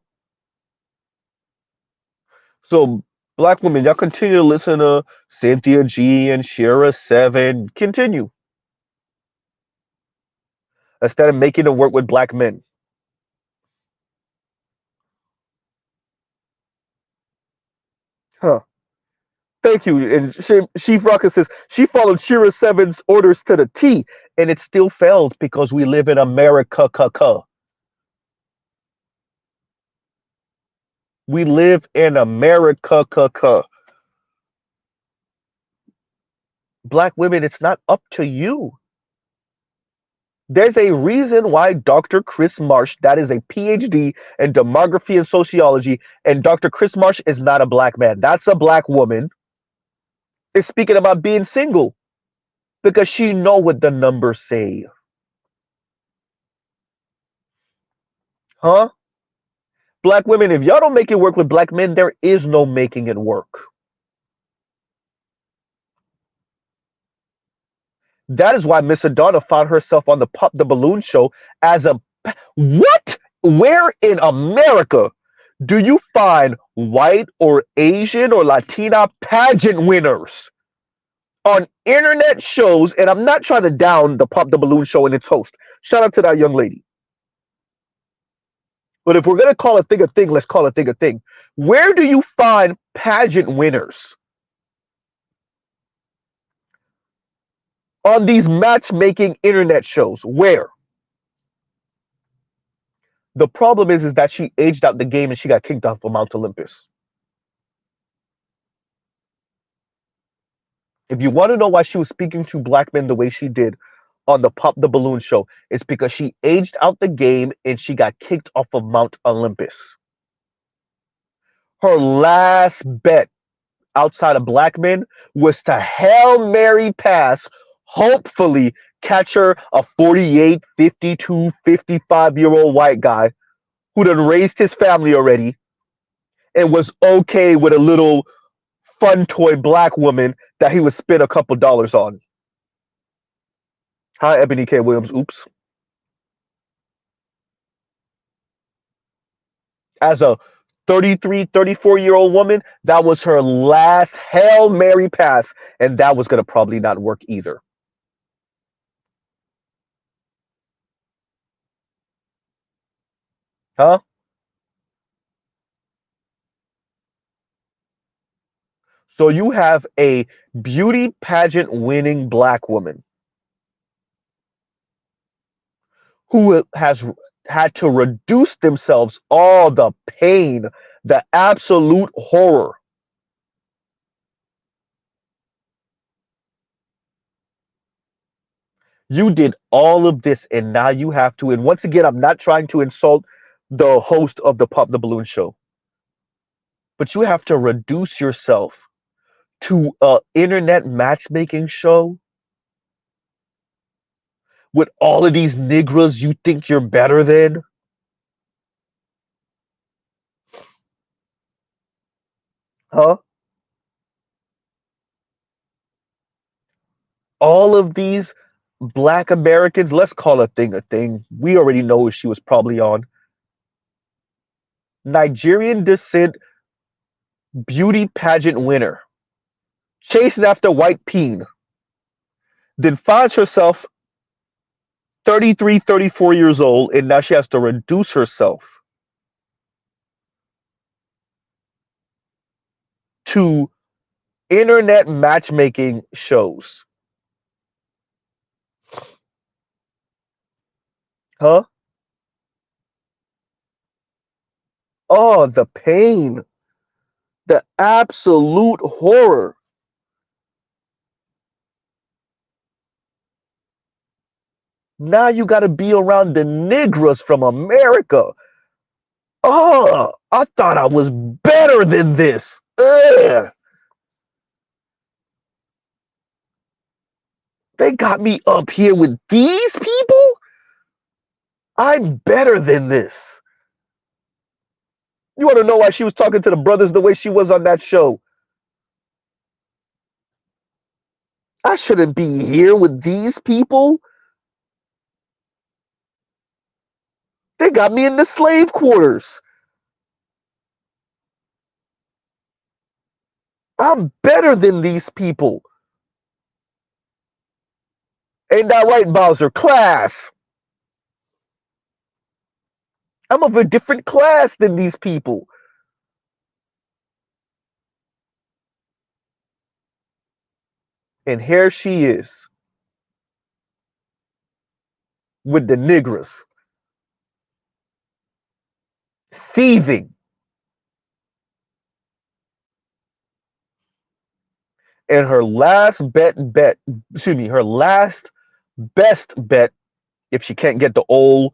So, black women, y'all continue to listen to Cynthia G and Shira 7. Continue. Instead of making it work with black men. Huh. Thank you. And Chief Rocket says she followed Shira 7's orders to the T, and it still failed because we live in America. We live in America. Black women, it's not up to you. There's a reason why Dr. Chris Marsh, that is a PhD in demography and sociology, and Dr. Chris Marsh is not a black man. That's a black woman. Is speaking about being single because she know what the numbers say. Huh? Black women, if y'all don't make it work with black men, there is no making it work. That is why Miss Adana found herself on the Pop the Balloon show as a what? Where in America do you find white or Asian or Latina pageant winners on internet shows? And I'm not trying to down the Pop the Balloon show and its host. Shout out to that young lady. But if we're gonna call a thing, let's call a thing a thing. Where do you find pageant winners on these matchmaking internet shows? Where? The problem is that she aged out the game and she got kicked off of Mount Olympus. If you want to know why she was speaking to black men the way she did on the Pop the Balloon show, it's because she aged out the game and she got kicked off of Mount Olympus. Her last bet outside of black men was to Hail Mary pass, hopefully catch her a 48, 52, 55-year-old white guy who done raised his family already and was okay with a little fun toy black woman that he would spend a couple dollars on. Hi, Ebony K. Williams. Oops. As a 33, 34-year-old woman, that was her last Hail Mary pass, and that was going to probably not work either. Huh? So you have a beauty pageant winning black woman who has had to reduce themselves, all the pain, the absolute horror. You did all of this, and now you have to. And once again, I'm not trying to insult the host of the Pop the Balloon show, but you have to reduce yourself to a internet matchmaking show with all of these niggas you think you're better than. Huh? All of these black Americans, let's call a thing a thing. We already know she was probably on. Nigerian descent beauty pageant winner, chasing after white peen, then finds herself 33, 34 years old, and now she has to reduce herself to internet matchmaking shows. Huh? Oh, the pain, the absolute horror. Now you got to be around the niggas from America. Oh, I thought I was better than this. Ugh. They got me up here with these people? I'm better than this. You want to know why she was talking to the brothers the way she was on that show? I shouldn't be here with these people. They got me in the slave quarters. I'm better than these people. Ain't that right, Bowser? Class. I'm of a different class than these people. And here she is with the niggas, seething. And her last excuse me, her last best bet, if she can't get the old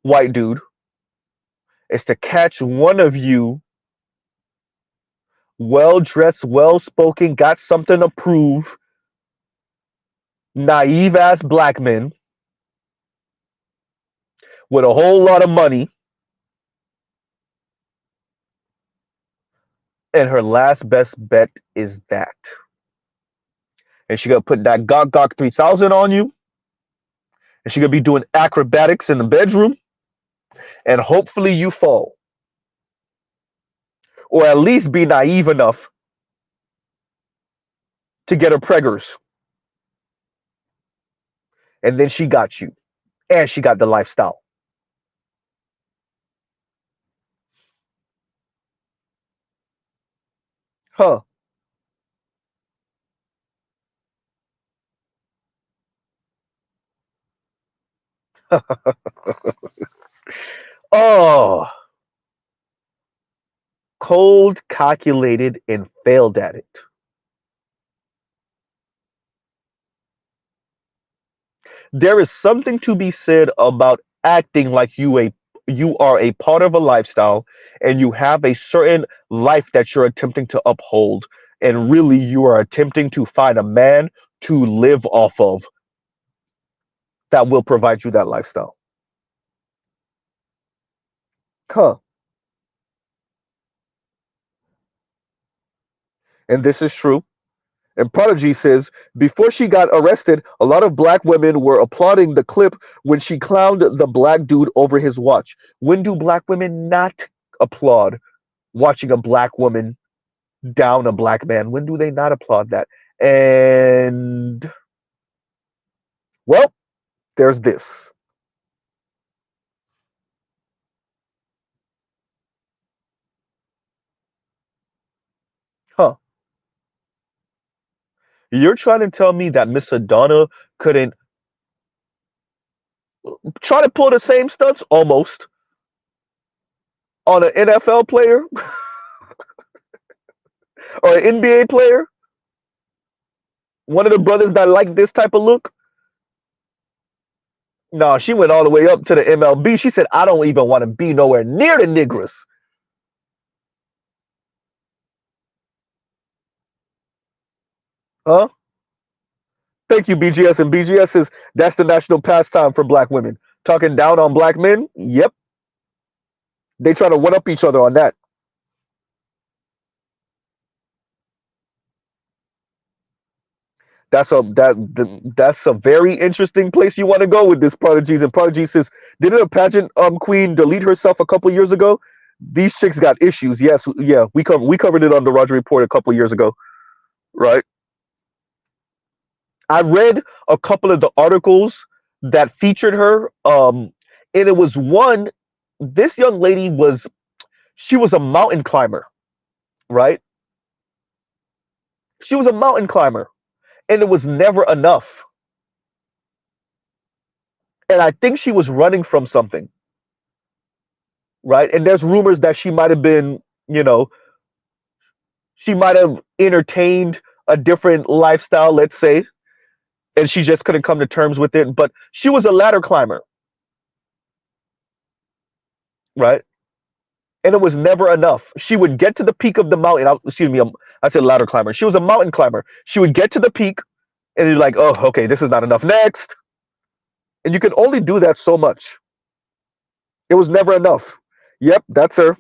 white dude, is to catch one of you well dressed, well spoken, got something to prove, naive ass black men with a whole lot of money. And her last best bet is that. And she gonna put that Gok 3000 on you. And she gonna be doing acrobatics in the bedroom. And hopefully you fall. Or at least be naive enough to get her preggers. And then she got you. And she got the lifestyle. Huh. Oh, cold, calculated, and failed at it. There is something to be said about acting like you are a part of a lifestyle and you have a certain life that you're attempting to uphold, and really you are attempting to find a man to live off of that will provide you that lifestyle. Huh. And this is true. And Prodigy says, before she got arrested, a lot of black women were applauding the clip when she clowned the black dude over his watch. When do black women not applaud watching a black woman down a black man? When do they not applaud that? And, well, there's this. Huh. You're trying to tell me that Miss Adonna couldn't try to pull the same stunts almost on an NFL player or an NBA player? One of the brothers that like this type of look? No, she went all the way up to the MLB. She said, I don't even want to be nowhere near the Negroes. Huh? Thank you, BGS. And BGS is that's the national pastime for black women. Talking down on black men? Yep. They try to one up each other on that. That's a very interesting place you want to go with this Prodigies. And Prodigy says, didn't a pageant queen delete herself a couple years ago? These chicks got issues. Yes, yeah, we covered it on the Roger Report a couple years ago, right? I read a couple of the articles that featured her, and it was one. This young lady was she was a mountain climber, right? She was a mountain climber, and it was never enough. And I think she was running from something, right? And there's rumors that she might have been, you know, she might have entertained a different lifestyle, let's say, and she just couldn't come to terms with it. But she was a ladder climber, right? And it was never enough. She would get to the peak of the mountain. Excuse me, I said ladder climber. She was a mountain climber. She would get to the peak, and you're like, oh, okay, this is not enough. Next, and you can only do that so much. It was never enough. Yep, that's her.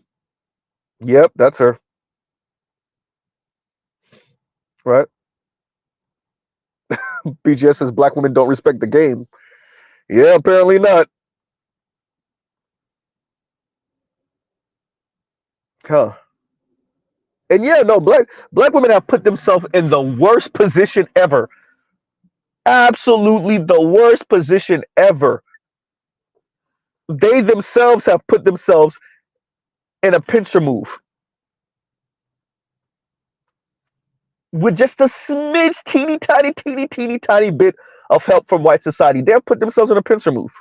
Yep, that's her. Right. BGS says black women don't respect the game. Yeah, apparently not. Huh. And yeah, no, black women have put themselves in the worst position ever. Absolutely the worst position ever. They themselves have put themselves in a pincer move with just a smidge, teeny tiny bit of help from white society. They have put themselves in a pincer move.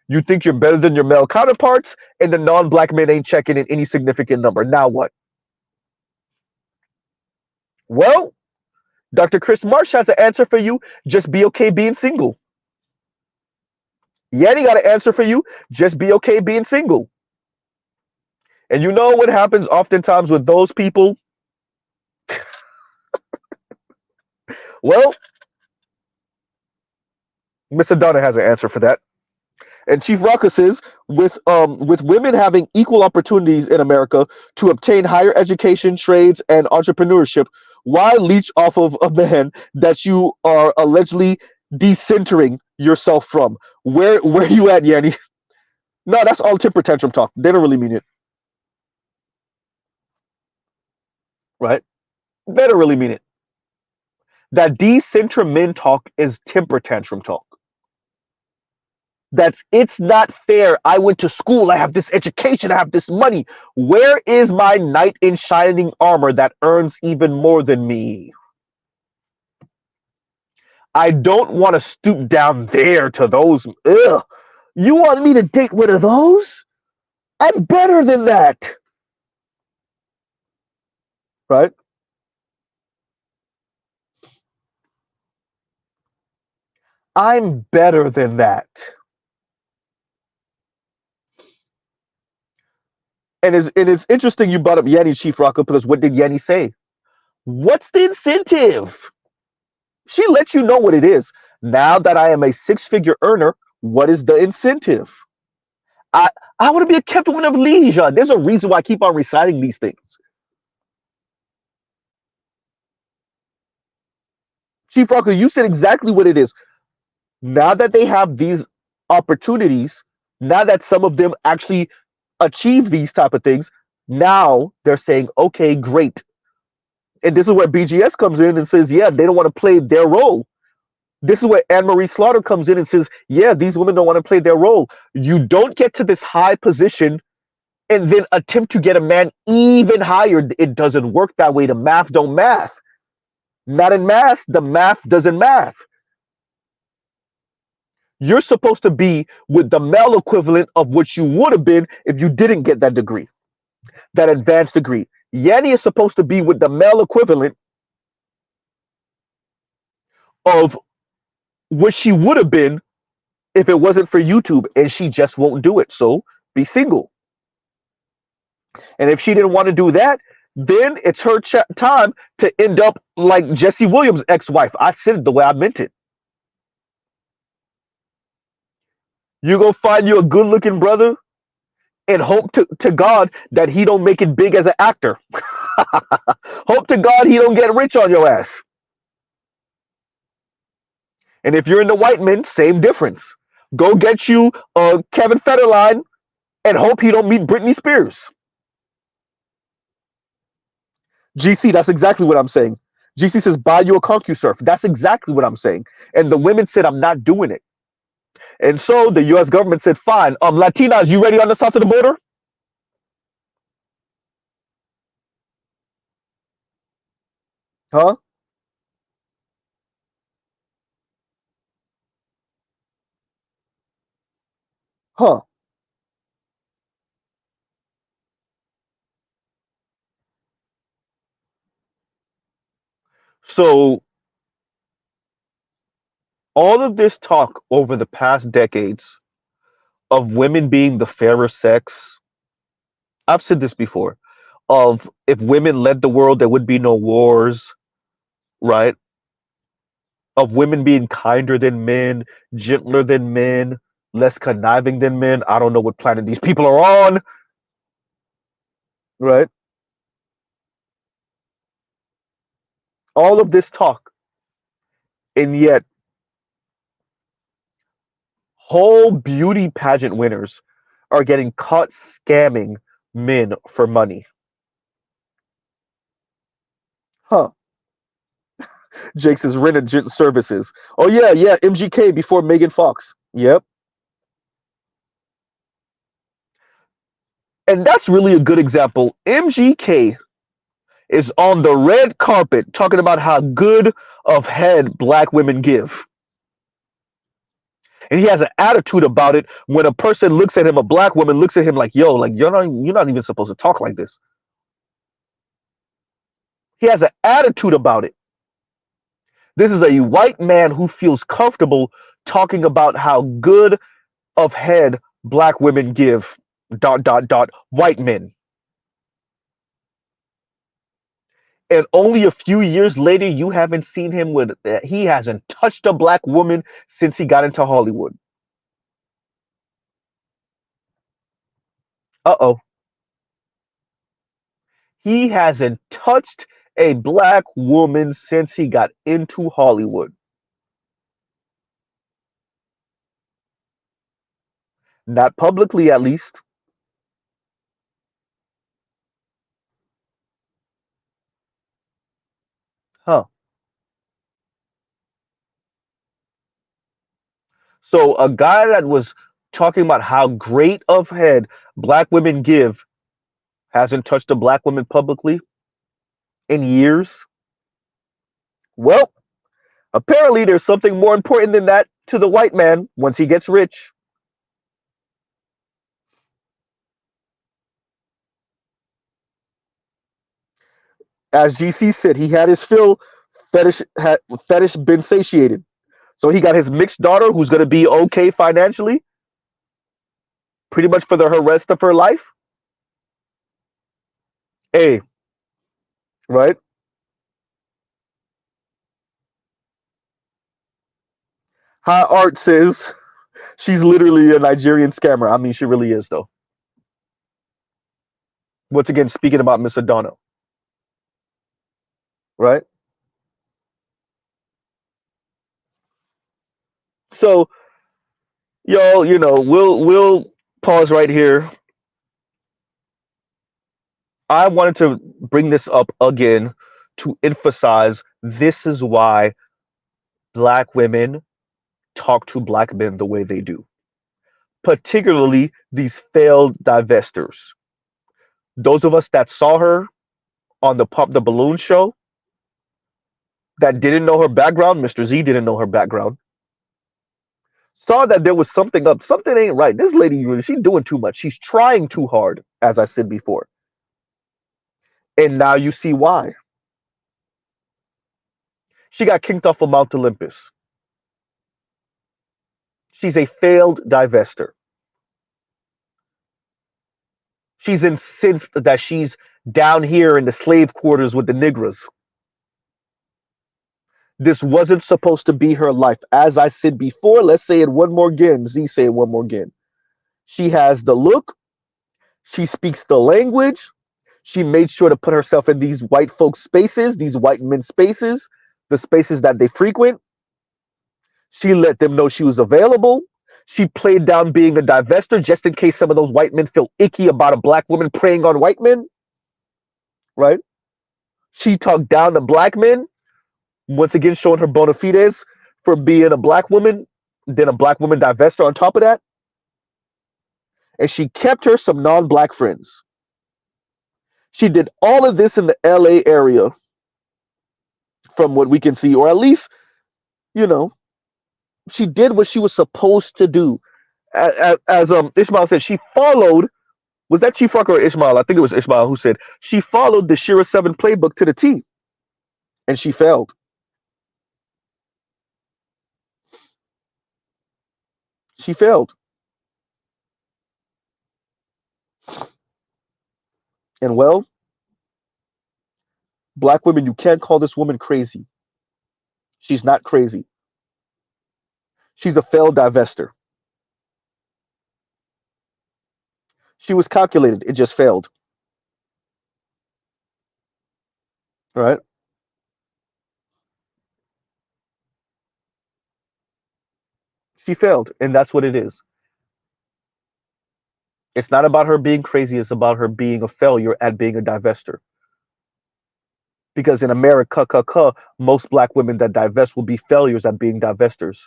You think you're better than your male counterparts, and the non-black men ain't checking in any significant number. Now what? Well, Dr. Chris Marsh has an answer for you. Just be okay being single. Yanni got an answer for you. Just be okay being single. And you know what happens oftentimes with those people? Well, Mr. Donna has an answer for that. And Chief Rocka says, with women having equal opportunities in America to obtain higher education, trades, and entrepreneurship, why leech off of a man that you are allegedly decentering yourself from? Where you at, Yanni? No, that's all temper tantrum talk. They don't really mean it, right? They don't really mean it. That decenter men talk is temper tantrum talk. That's it's not fair. I went to school. I have this education. I have this money. Where is my knight in shining armor that earns even more than me? I don't want to stoop down there to those. Ugh. You want me to date one of those? I'm better than that. Right? I'm better than that. And it's interesting you brought up Yanni, Chief Rocco, because what did Yanni say? What's the incentive? She lets you know what it is. Now that I am a six-figure earner, what is the incentive? I I want to be a kept woman of leisure. There's a reason why I keep on reciting these things. Chief Rocker, you said exactly what it is. Now that they have these opportunities, now that some of them actually achieve these type of things, now they're saying, okay, great. And this is where BGS comes in and says, yeah, they don't want to play their role. This is where Anne Marie Slaughter comes in and says, yeah, these women don't want to play their role. You don't get to this high position and then attempt to get a man even higher. It doesn't work that way. The math don't math. Not in math. The math doesn't math. You're supposed to be with the male equivalent of what you would have been if you didn't get that degree, that advanced degree. Yanni is supposed to be with the male equivalent of what she would have been if it wasn't for YouTube, and she just won't do it. So be single. And if she didn't want to do that, then it's her time to end up like Jesse Williams' ex-wife. I said it the way I meant it. You go find you a good-looking brother and hope to God that he don't make it big as an actor. Hope to God he don't get rich on your ass. And if you're in the white men, same difference. Go get you Kevin Federline and hope he don't meet Britney Spears. GC, that's exactly what I'm saying. GC says, buy you a ConcuSurf. That's exactly what I'm saying. And the women said, I'm not doing it. And so the U.S. government said, fine. Latinas, you ready on the south of the border? Huh? Huh. So all of this talk over the past decades of women being the fairer sex, I've said this before, of if women led the world, there would be no wars, right? Of women being kinder than men, gentler than men, less conniving than men. I don't know what planet these people are on, right? All of this talk, and yet whole beauty pageant winners are getting caught scamming men for money. Huh. Jake says rent services. Oh yeah, yeah, MGK before Megan Fox. Yep. And that's really a good example. MGK is on the red carpet talking about how good of head black women give. And he has an attitude about it when a person looks at him, a black woman looks at him like, yo, like you're not even supposed to talk like this. He has an attitude about it. This is a white man who feels comfortable talking about how good of head black women give dot dot dot white men. And only a few years later, you haven't seen him with. He hasn't touched a black woman since he got into Hollywood. Uh-oh. He hasn't touched a black woman since he got into Hollywood. Not publicly, at least. Huh. So a guy that was talking about how great of head black women give hasn't touched a black woman publicly in years. Well, apparently there's something more important than that to the white man once he gets rich. As GC said, he had his fill. Fetish been satiated. So he got his mixed daughter, who's going to be okay financially, pretty much for her rest of her life. Hey, right? High Art says she's literally a Nigerian scammer. I mean, she really is, though. Once again, speaking about Miss Adonna, right? So, y'all, we'll pause right here. I wanted to bring this up again to emphasize this is why black women talk to black men the way they do, particularly these failed divestors. Those of us that saw her on the Pump the Balloon show that didn't know her background, Mr. Z didn't know her background, saw that there was something up. Something ain't right. This lady, she's doing too much. She's trying too hard, as I said before. And now you see why. She got kicked off of Mount Olympus. She's a failed divester. She's incensed that she's down here in the slave quarters with the Negras. This wasn't supposed to be her life. As I said before, let's say it one more again. Z, say it one more again. She has the look. She speaks the language. She made sure to put herself in these white folks' spaces, these white men's spaces, the spaces that they frequent. She let them know she was available. She played down being a divester just in case some of those white men feel icky about a black woman preying on white men, right? She talked down to black men, once again showing her bona fides for being a black woman, then a black woman divester on top of that. And she kept her some non-black friends. She did all of this in the LA area, from what we can see, or at least, you know, she did what she was supposed to do. As Ishmael said, she followed. Was that Chief Rocker or Ishmael? I think it was Ishmael who said she followed the Shira 7 playbook to the T, and she failed. She failed. And well, black women, you can't call this woman crazy. She's not crazy. She's a failed divester. She was calculated. It just failed. Right? She failed, and that's what it is. It's not about her being crazy. It's about her being a failure at being a divester. Because in America, most black women that divest will be failures at being divestors.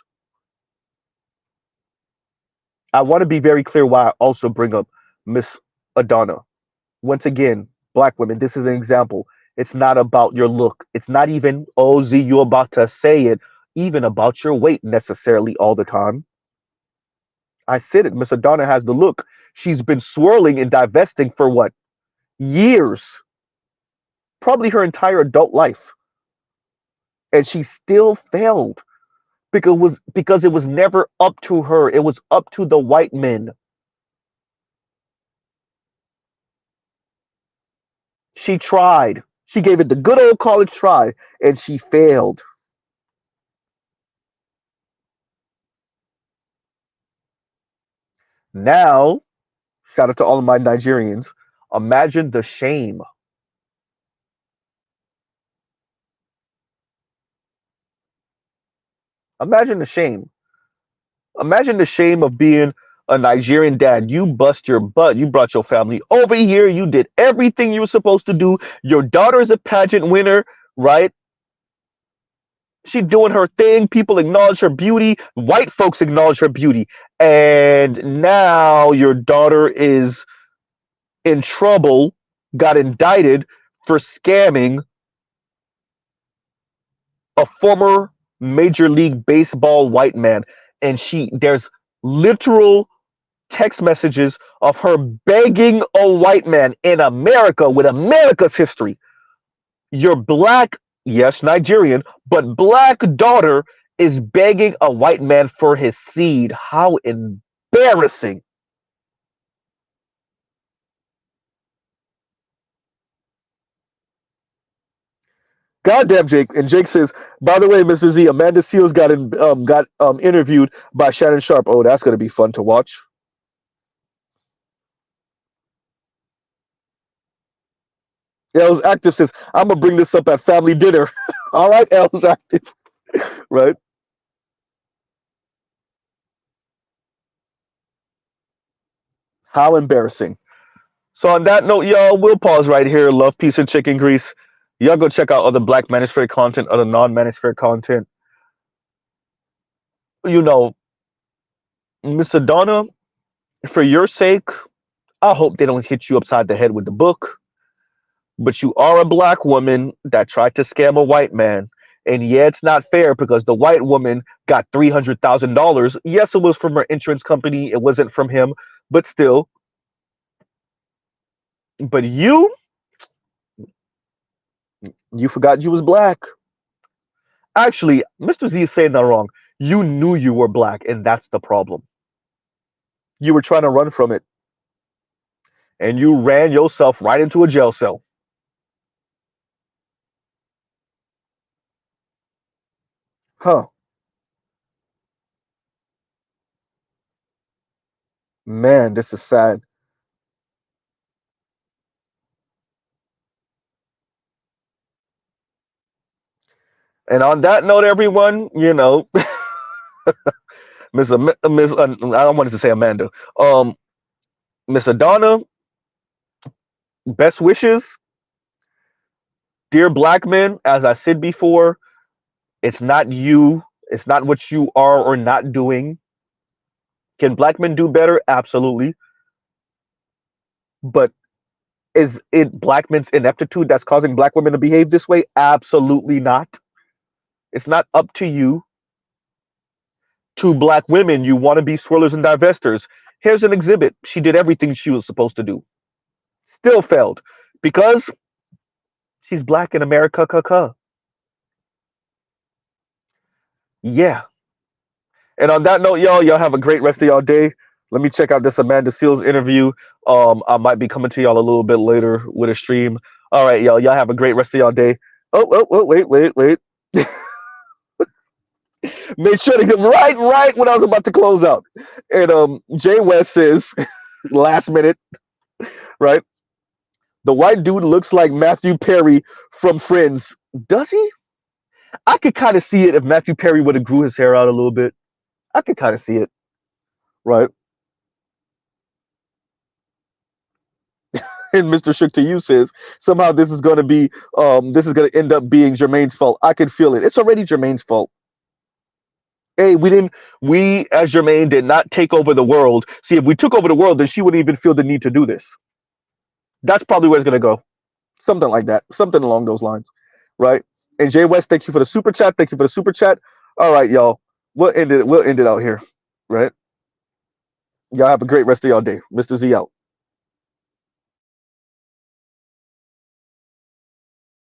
I want to be very clear why I also bring up Miss Adana. Once again, black women, this is an example. It's not about your look. It's not even, oh, Z, you're about to say it, even about your weight necessarily all the time. I said it. Miss Adana has the look. She's been swirling and divesting for what? Years. Probably her entire adult life. And she still failed because it was never up to her. It was up to the white men. She tried. She gave it the good old college try, and she failed. Now, shout out to all of my Nigerians. Imagine the shame. Imagine the shame. Imagine the shame of being a Nigerian dad. You bust your butt. You brought your family over here. You did everything you were supposed to do. Your daughter is a pageant winner, right? She's doing her thing. People acknowledge her beauty. White folks acknowledge her beauty. And now your daughter is in trouble, got indicted for scamming a former Major League Baseball white man. And there's literal text messages of her begging a white man in America with America's history. Your black, yes, Nigerian, but black daughter is begging a white man for his seed. How embarrassing. Goddamn, Jake. And Jake says, by the way, Mr. Z, Amanda Seals got interviewed by Shannon Sharp. Oh, that's going to be fun to watch. Els Active says, I'm going to bring this up at family dinner. All right, Els Active. Right? How embarrassing. So on that note, y'all, we'll pause right here. Love, peace, and chicken grease. Y'all go check out other Black Manosphere content, other non-Manosphere content. You know, Miss Adonna, for your sake, I hope they don't hit you upside the head with the book. But you are a black woman that tried to scam a white man. And yeah, it's not fair because the white woman got $300,000. Yes, it was from her insurance company. It wasn't from him, but still. But you forgot you was black. Actually, Mr. Z is saying that wrong. You knew you were black, and that's the problem. You were trying to run from it, and you ran yourself right into a jail cell. Huh. Man, this is sad. And on that note, everyone, I wanted to say Amanda. Um, Miss Adonna, best wishes. Dear black men, as I said before, it's not you. It's not what you are or not doing. Can black men do better? Absolutely. But is it black men's ineptitude that's causing black women to behave this way? Absolutely not. It's not up to you. To black women, you want to be swirlers and divestors. Here's an exhibit. She did everything she was supposed to do. Still failed because she's black in America. Yeah. And on that note, y'all have a great rest of y'all day. Let me check out this Amanda Seals interview. I might be coming to y'all a little bit later with a stream. All right, y'all. Y'all have a great rest of y'all day. Oh, wait. Made sure to get right when I was about to close out. And Jay West says, last minute, right? The white dude looks like Matthew Perry from Friends. Does he? I could kind of see it if Matthew Perry would have grew his hair out a little bit. I could kind of see it, right? And Mr. Shook to you says somehow this is gonna end up being Jermaine's fault. I can feel it. It's already Jermaine's fault. Hey, we as Jermaine did not take over the world. See, if we took over the world, then she wouldn't even feel the need to do this. That's probably where it's gonna go. Something like that. Something along those lines. Right? And Jay West, thank you for the super chat. Thank you for the super chat. All right, y'all. We'll end it out here. Right? Y'all have a great rest of y'all day. Mr. Z out.